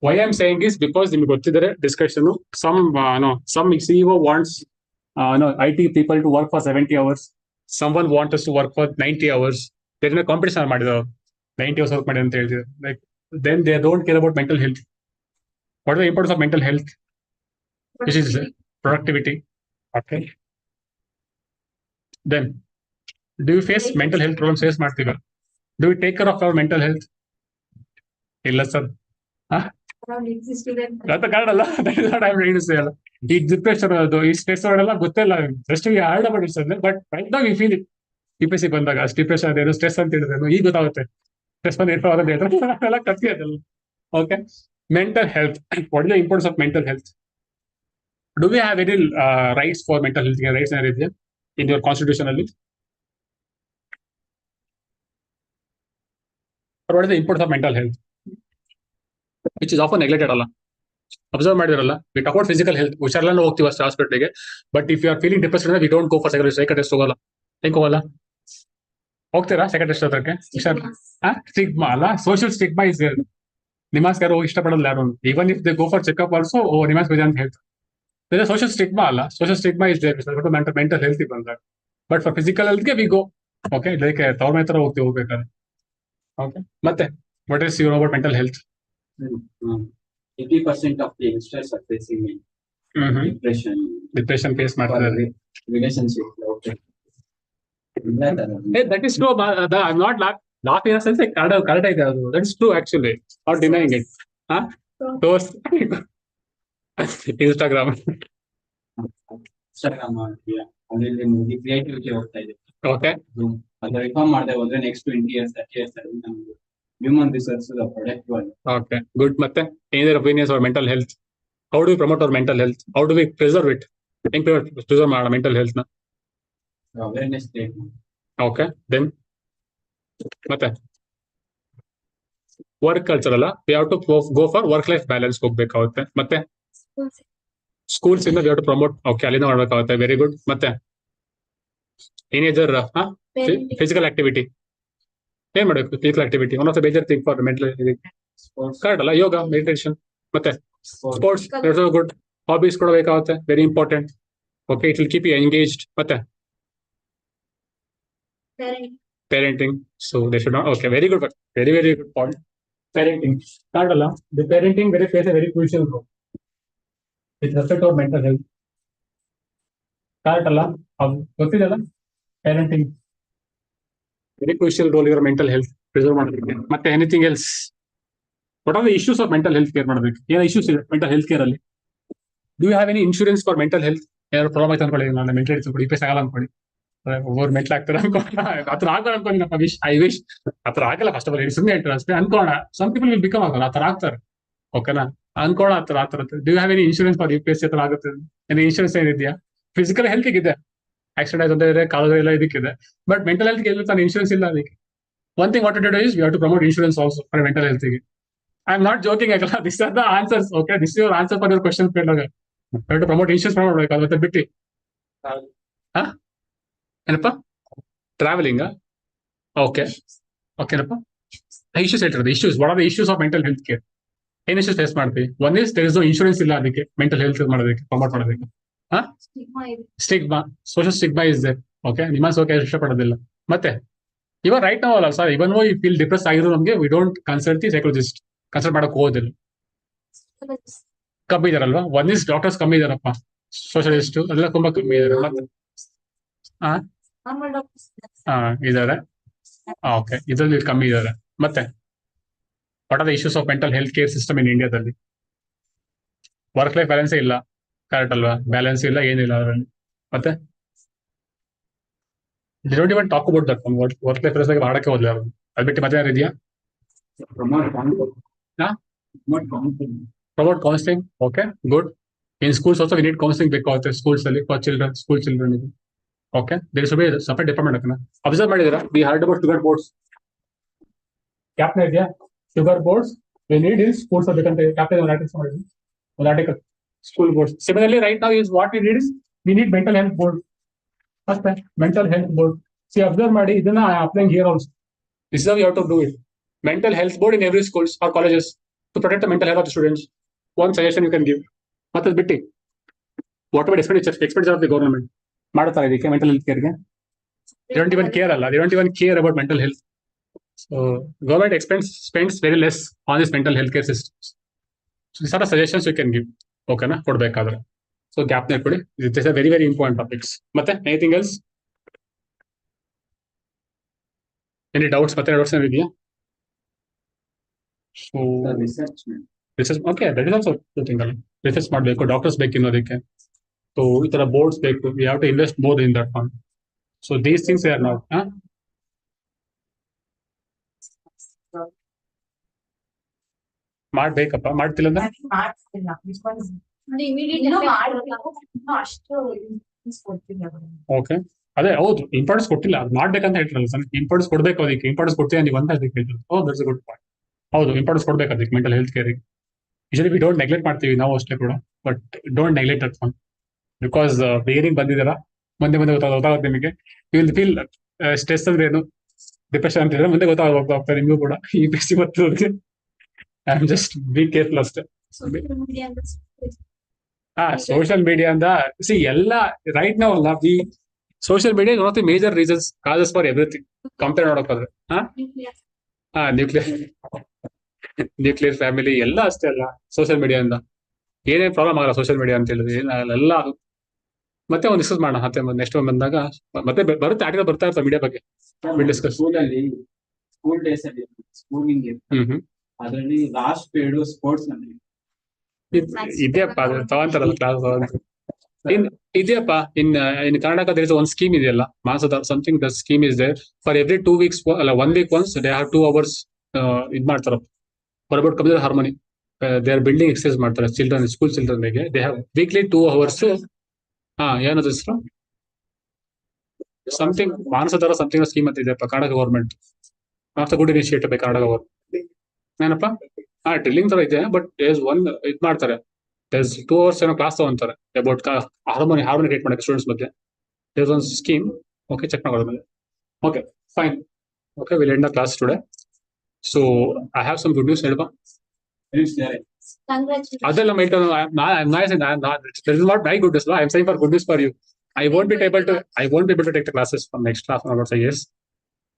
Why I'm saying is because ನಿಮಗೆ ಗೊತ್ತಿದ್ದಾರೆ discussion. Some CEO wants IT people to work for 70 hours. Someone wants us to work for 90 hours. There is a competition ಮಾಡಿದ್ರು 90 hours work ಮಾಡಿ ಅಂತ ಹೇಳ್ತಿದ್ರು. Like then they don't care about mental health. What is the importance of mental health? Which is productivity. Okay. Then, do you face mental health problems? Face ಮಾಡ್ತೀರಾ? Do we take care of our mental health? ಇಲ್ಲ sir. ಅದು ಕಾರಣ ಅಲ್ಲ. That is what I'm trying to say. ಈ depression ಅದು ಈ stress ಎಲ್ಲ ಗೊತ್ತಿಲ್ಲ. Just we heard about it, sir. But right now we feel it. PPC ಬಂದಾಗ ಡಿಪ್ರೆಷನ್ ಅದೇನು ಸ್ಟ್ರೆಸ್ ಅಂತ ಹೇಳಿದ್ರೆ ಈಗ ಗೊತ್ತಾಗುತ್ತೆ. ಸ್ಟ್ರೆಸ್ ಬಂದು ಇರ್ತಾವ ಅಂತ ಹೇಳಿದ್ರೆ ಎಲ್ಲ ಕತ್ತಿ ಅದಲ್ಲ. Okay. Mental health. What is the importance of mental health? Do we have any rights for mental health care? Rights in your constitution? Or what is the importance of mental health? Which is often neglected. Observe ಮಾಡಿದಿರಲ್ಲ. We talk about physical health. ಹುಷಾರಲ್ಲ ಹೋಗ್ತೀವಿ ಅಷ್ಟೇ ಹಾಸ್ಪಿಟಲ್ಗೆ. But if you are feeling depressed, we don't go for psychiatrist ಹೋಗಲ್ಲ. ಹೆಂಗೆ ಹೋಗಲ್ಲ? ಹೋಗ್ತೀರಾ psychiatrist ಹತ್ರಕ್ಕೆ? Stigma ಅಲ್ಲ, social stigma is there. ನಿಮಾಸ್ಗಾರು ಇಷ್ಟಪಡಲ್ಲ ಯಾರು. Even if they go for checkup also ನಿಮಾಸ್ ಬೇಜಾನ್ ಅಂತ ಹೇಳ್ತಾರೆ. There is social stigma. Social stigma is there. Mental health ಬಂದಾಗ. But for physical health we go. Okay, like ತವ್ರ ಮನೆ ಹತ್ರ ಹೋಗ್ಬೇಕಾದ್ರೆ. Okay, ಮತ್ತೆ what is you know about mental health? 80% of the youngsters are facing depression face ಮಾಡ್ತಾರೆ. Relationship. Okay. Hey, that is true. I'm not laughing in a sense. Correct ಇದೆ ಅದು. That is true actually. Not denying it. Those Instagram ಅಲ್ಲಿ creativity ಹೋಗ್ತಾ ಇದೆ. Okay, ಅದು reform ಮಾಡದೆ ಹೋದ್ರೆ next 20 years 30 years ನಮ್ಗೆ ಹ್ಯೂಮನ್ ರಿಸೋರ್ಸ್ ಪ್ರೊಡಕ್ಟಿವ್ ಆಗಿ. Okay, good. ಮತ್ತೆ ಏನಿದೆ opinions are mental health? How do we promote our mental health? How do we preserve it? ಹೆಂಗ್ ಪ್ರಿಸರ್ವ್ ಮಾಡೋಣ ಮೆಂಟಲ್ ಹೆಲ್ತ್ ನ? Awareness create. ಓಕೆ, ದೆನ್ ಮತ್ತೆ work culture ಅಲ್ಲ, we have to go for work life balance ಹೋಗ್ಬೇಕಾಗುತ್ತೆ. ಮತ್ತೆ schools ಇಂದ we have to promote. Okay, ಅಲ್ಲಿಂದ ಮಾಡ್ಬೇಕಾಗುತ್ತೆ. Very good. ಮತ್ತೆ ಟೀನೇಜರ್ ಫಿಸಿಕಲ್ ಆಕ್ಟಿವಿಟಿ ಏನ್ ಮಾಡ್ಬೇಕು? Physical activity one of the major thing for mental correct ಅಲ್ಲ? ಯೋಗ, ಮೆಡಿಟೇಷನ್, ಮತ್ತೆ ಸ್ಪೋರ್ಟ್ಸ್ ಗುಡ್. ಹಾಬೀಸ್ ಕೂಡ ಬೇಕಾಗುತ್ತೆ, very important. Okay, it will keep you engaged. ಮತ್ತೆ parenting, so they should not. Okay, very good, very good point. Parenting start alla, the parenting very plays a very crucial role with respect to mental health. Start alla, gottidalla, parenting very crucial role in your mental health preserve ಮಾಡೋದಕ್ಕೆ. ಮತ್ತೆ anything else? What are the issues of mental health care ಮಾಡೋದಕ್ಕೆ? ಏನು issues ಇದೆ mental health care ಅಲ್ಲಿ? Do you have any insurance for mental health? ಯಾರು problem ಆಯ್ತು ಅನ್ಕೊಳ್ಳಿ, ನಾನು ಮೆಂಟಲ್ ಹೆಲ್ತ್ ಕೊಡಿ ಇಪೇಸ್ ಆಗಲ್ಲ ಅನ್ಕೊಳ್ಳಿ, ಒಬ್ಬರು ಮೆಂಟ್ಲ್ ಆಗ್ತಾರೆ ಅನ್ಕೋಣ. ಆತರ ಆಗಲ್ಲ ಅನ್ಕೊಳ್ಳಿ. ಐ ವಿಶ್ ಆತರ ಆಗಲ್ಲ. ಫಸ್ಟ್ ಆಫ್ ಆಲ್ ಸುಮ್ಮನೆ ಹೇಳ್ತಾರೆ ಅಷ್ಟೇ ಅನ್ಕೋಣ. ಸಮ್ ಪೀಪಲ್ ವಿಲ್ ಬಿಕಮ್ ಆಗಲ್ಲ, ಆತರ ಆಗ್ತಾರೆ. ಓಕೆನಾ? ಅನ್ಕೋಣ ಆತರ. Do you have any insurance for U P S C? ಆತರ ಆಗುತ್ತೆ? ಇನ್ಶೂರೆನ್ಸ್ ಏನಿದೆಯಾ? ಫಿಸಿಕಲ್ ಹೆಲ್ತ್ ಇದೆ, ಆಕ್ಸಿಡೆಂಟ್ ಅಂತ ಇದೆ, ಕಾಲುಗಳ ಇದಕ್ಕಿದೆ, ಬಟ್ ಮೆಂಟಲ್ ಹೆಲ್ತ್ ಎಲ್ಲ ತಾನು ಇನ್ಶೂರೆನ್ಸ್ ಇಲ್ಲ ಅದಕ್ಕೆ. One thing what to do is we have to promote insurance also for mental health ಗೆ. ಐ ಆಮ್ ನಾಟ್ ಜೋಕಿಂಗ್ ಆಗಲ್ಲ, this are the answers. Okay, this is your answer for your question ಕೇಳಿದಾಗ to promote insurance promote ಮಾಡಬೇಕು, ಅದನ್ನ ಬಿಟ್ಟು. ಏನಪ್ಪ travelling? Okay ಓಕೆನಪ್ಪ. Issues ಹೇಳ್ತಿರೋದು, issues, what are the issues of mental health care? ಏನ್ issues face ಮಾಡ್ತೀವಿ? One is there is no insurance ಇಲ್ಲ ಅದಕ್ಕೆ ಮೆಂಟಲ್ ಹೆಲ್ತ್ ಮಾಡೋದಕ್ಕೆ, ಪ್ರಮೋಟ್ ಮಾಡೋದಕ್ಕೆ. Stigma, social stigma is there. Okay, ನಿಮ್ಮ ಸೋಕೆ ಇಷ್ಟಪಡೋದಿಲ್ಲ. ಮತ್ತೆ ಇವನ್ ರೈಟ್ ನಾವು ಅಲ್ಲ ಸರ್, ಇವನ್ ಈ ಫೀಲ್ ಡಿಪ್ರೆಸ್ ಆಗಿರೋ ನಮಗೆ V don't consult the psychologist, consult ಮಾಡಕ್ ಹೋಗೋದಿಲ್ಲ. ಕಮ್ಮಿ ಇದಾರಲ್ವಾ? ಒನ್ ಇಸ್ ಡಾಕ್ಟರ್ಸ್ ಕಮ್ಮಿ ಇದಾರಪ್ಪ, ಸೋಷಲಿಸ್ಟ್ ಅದೆಲ್ಲ ತುಂಬಾ ಕಮ್ಮಿ ಇದಾರೆ. ಮತ್ತೆ ಇದಾರೆ. ಓಕೆ, ಇದರಲ್ಲಿ ಕಮ್ಮಿ ಇದಾರೆ. ಮತ್ತೆ what are the issues of mental health care system in ಇಂಡಿಯಾದಲ್ಲಿ? ವರ್ಕ್ ಲೈಫ್ ಬ್ಯಾಲೆನ್ಸ್ ಇಲ್ಲ, ಕರೆಕ್ಟ್ ಅಲ್ವಾ? ಬ್ಯಾಲೆನ್ಸ್ ಇಲ್ಲ, ಏನಿಲ್ಲ ಅದರಲ್ಲಿ. ಮತ್ತೆ don't even talk about that. Work life balance ಮಾಡಕ್ಕೆ ಹೋದ್ಲ ಅವರು, ಅದು ಬಿಟ್ಟು ಮತ್ತೆ ಯಾರು ಇದೆಯಾ? Promote counselling. Okay, good. In schools also we need counselling ಬೇಕಾಗುತ್ತೆ, ಸ್ಕೂಲ್ಸ್ ಅಲ್ಲಿ ಫಾರ್ ಚಿಲ್ಡ್ರನ್, ಸ್ಕೂಲ್ ಚಿಲ್ಡ್ರನ್ ಇದು. Okay, there is be separate department. ಅದನ್ನ ಅಬ್ಸರ್ವ್ ಮಾಡಿದಿರಾ? V heard about sugar boards. ಕ್ಯಾಪ್ನ ಇದೆಯಾ? Sugar boards we need in schools ಬೇಕಂತ captain ಒಂದು article. School boards similarly right now is what we need is we need mental health board. ಮತ್ತೆ mental health board see observe ಮಾಡಿ, ಇದನ್ನ applying here also. This is how you have to do it. Mental health board in every schools or colleges to protect the mental health of the students. One suggestion you can give. ಮತ್ತೆ ಬಿಟ್ಟು whatever expenditure of the government ಮಾಡ್ತಾರೆ ಇದಕ್ಕೆ mental health ಕೇರ್ಗೆ. They don't even care ಅಲ್ಲ, they don't even care about mental health. So government spends very less on this mental health care systems. So these are the suggestions you can give. ಓಕೆನಾ, ಕೊಡ್ಬೇಕಾದ್ರೆ. So gap ನೇ ಕೊಡಿ. This are very very important topics. ಮತ್ತೆ anything else? Any doubts? ಮತ್ತೆ doubts ಇದೆಯಾ? So research, okay, that is also thing ಅಲ್ಲ. Research ಮಾಡಬೇಕು, doctors ಬೇಕು ಇನ್ನೋದಕ್ಕೆ. ಸೊ ಈ ತರ ಬೋರ್ಡ್ಸ್ ಬೇಕು, we have to invest more in that fund. So these things are not ಮಾಡ್ಬೇಕಪ್ಪ, ಮಾಡ್ತಿಲ್ಲ ಅಂದ್ರೆ ಓಕೆ. ಅದೇ ಹೌದು, ಇಂಪಾರ್ಟೆನ್ಸ್ ಕೊಟ್ಟಿಲ್ಲ, ಅದು ಮಾಡ್ಬೇಕಂತ ಹೇಳ್ತಿರಲ್ಲ ಸರ್. ಇಂಪಾರ್ಟೆನ್ಸ್ ಕೊಡ್ಬೇಕು, ಅದಕ್ಕೆ ಇಂಪಾರ್ಟೆನ್ಸ್ ಕೊಡ್ತೀವಿ ನೀವು ಅಂತ ಅದಕ್ಕೆ ಹೇಳ್ತಾರೆ. Oh that's a good point. ಹೌದು, ಇಂಪಾರ್ಟೆನ್ಸ್ ಕೊಡ್ಬೇಕು ಅದಕ್ಕೆ ಮೆಂಟಲ್ ಹೆಲ್ತ್ ಕೇರಿಗೆ. ಯೂಶಲಿ ವಿ ಡೋಂಟ್ ನೆಗ್ಲೆಕ್ಟ್ ಮಾಡ್ತೀವಿ ನಾವು ಅಷ್ಟೇ ಕೂಡ, but don't neglect that one. Because bearing ಬಂದಿದ್ದೀರಾ, ಮುಂದೆ ಗೊತ್ತಾಗುತ್ತೆ ನಿಮಗೆ. ಯು ವಿಲ್ ಫೀಲ್ ಸ್ಟ್ರೆಸ್ ಅಂದ್ರೆ ಏನು, ಡಿಪ್ರೆಷನ್ ಅಂತ ಹೇಳಿದ್ರೆ ಮುಂದೆ ಗೊತ್ತಾಗ್ತಾರೆ ನಿಮಗೂ ಕೂಡ. ಈ ಬಿಸಿ ಮತ್ತು I am just be careful ಅಷ್ಟೇ. ಸೋಷಿಯಲ್ ಮೀಡಿಯಾ ಅಂದ ಸಿ ಎಲ್ಲ ರೈಟ್ ನಾವು ಅಲ್ಲ. We social media one of the major reasons causes for everything compare ಮಾಡೋಕ್ಕಾದ್ರೆ. ನ್ಯೂಕ್ಲಿಯರ್ ಫ್ಯಾಮಿಲಿ ಎಲ್ಲ ಅಷ್ಟೇ ಅಲ್ಲ. ಸೋಷಿಯಲ್ ಮೀಡಿಯಾದಿಂದ ಏನೇನ್ ಪ್ರಾಬ್ಲಮ್ ಆಗಲ್ಲ ಸೋಷಿಯಲ್ ಮೀಡಿಯಾ ಅಂತ ಹೇಳಿದ್ರೆ ಎಲ್ಲ. ಮತ್ತೆ ಒಂದು ಡಿಸ್ಕಸ್ ಮಾಡೋಣ, ಮತ್ತೆ ನೆಕ್ಸ್ಟ್ ಬಂದಾಗ ಮತ್ತೆ ಬರುತ್ತೆ, ಆರ್ಟಿಕಲ್ ಬರ್ತಾ ಇರ್ತಾರೆ ಮೀಡಿಯಾ ಬಗ್ಗೆ. ಸ್ಕೂಲಲ್ಲಿ ಸ್ಕೂಲ್ ಡೇಸ್ ಅಲ್ಲಿ ಸ್ಕೂಲಿಂಗ್ ಅದರಲ್ಲಿ ಲಾಸ್ಟ್ ಪೀರಿಯಡ್ ಸ್ಪೋರ್ಟ್ಸ್ ನಲ್ಲಿ ಇದೆಯಪ್ಪ, ಅದು ತಗೊಂತಾರಲ್ಲ ಕ್ಲಾಸ್ ಇದೆಯಪ್ಪ. In Karnataka there is one scheme ಇದೆಯಲ್ಲ, ಮಾಸದ something the scheme is there for every 2 weeks ಅಲ್ಲ 1 week once they have 2 hours ಇದ್ ಮಾಡ್ತಾರ for about computer harmony. They are building exercise ಮಾಡ್ತಾರೆ ಚಿಲ್ಡ್ರನ್, ಸ್ಕೂಲ್ ಚಿಲ್ಡ್ರನ್ಗೆ. They have weekly 2 hours. ಏನದು ಹೆಸರು something ಮಾನಸದರ something scheme ಅಂತ ಇದೆಯಪ್ಪ Karnataka government. Not good initiative by Karnataka government. ಏನಪ್ಪ ಡ್ರಿಲ್ಲಿಂಗ್ ತರ ಇದೆ, ಬಟ್ ಒನ್ ಇದ್ ಮಾಡ್ತಾರೆ. 2 hours ಏನೋ ಕ್ಲಾಸ್ ತಗೊಂತಾರೆ ಅಬೌಟ್ ಹಾರ್ಮೋನಿ ಕ್ರಿಯೇಟ್ ಮಾಡಕ್ಕೆ ಸ್ಟೂಡೆಂಟ್ಸ್ ಬಗ್ಗೆ. There one scheme. Okay, check ಮಾಡೋದು. Okay fine. Okay, will end the class today. So I have some good news ಹೇಳ್ಬಾ. ಅದೆಲ್ಲ not my good news. I am saying for good news for you. I won't be able to take the classes from next class on about 5 years.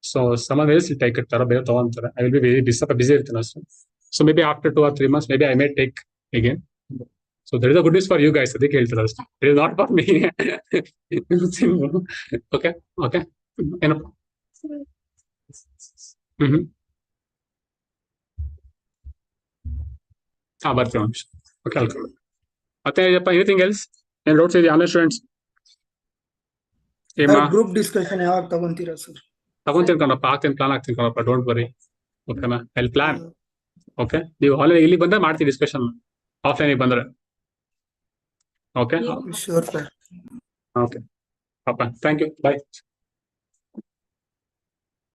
So someone else will take it. I will be very busy with us. So maybe after 2 or 3 months, maybe I may take again. So there is a good news for you guys. It is not for me. Okay. Enough. ಬರ್ತೀವಿ. Okay, ಮತ್ತೆ anything else? ಏನ್ doubts ಇದೆಯಾ online students? Group discussion ಯಾವಾಗ ತಗೊಂತೀರಾ sir? ತಗೊಂತೀನಿ ಕಣಪ್ಪ, plan ಆಗ್ತೀನಿ ಕಣಪ್ಪ, don't worry. ಓಕೆನಾ, I plan. Okay, ನೀವು ಆನ್ಲೈನ್ ಇಲ್ಲಿ ಬಂದ್ರೆ ಮಾಡ್ತೀವಿ ಡಿಸ್ಕಷನ್, ಆಫ್ಲೈನ್ ಬಂದ್ರೆ. Okay, sure sir. ಓಕೆ ಪಾಪ ಥ್ಯಾಂಕ್ ಯು ಬಾಯ್.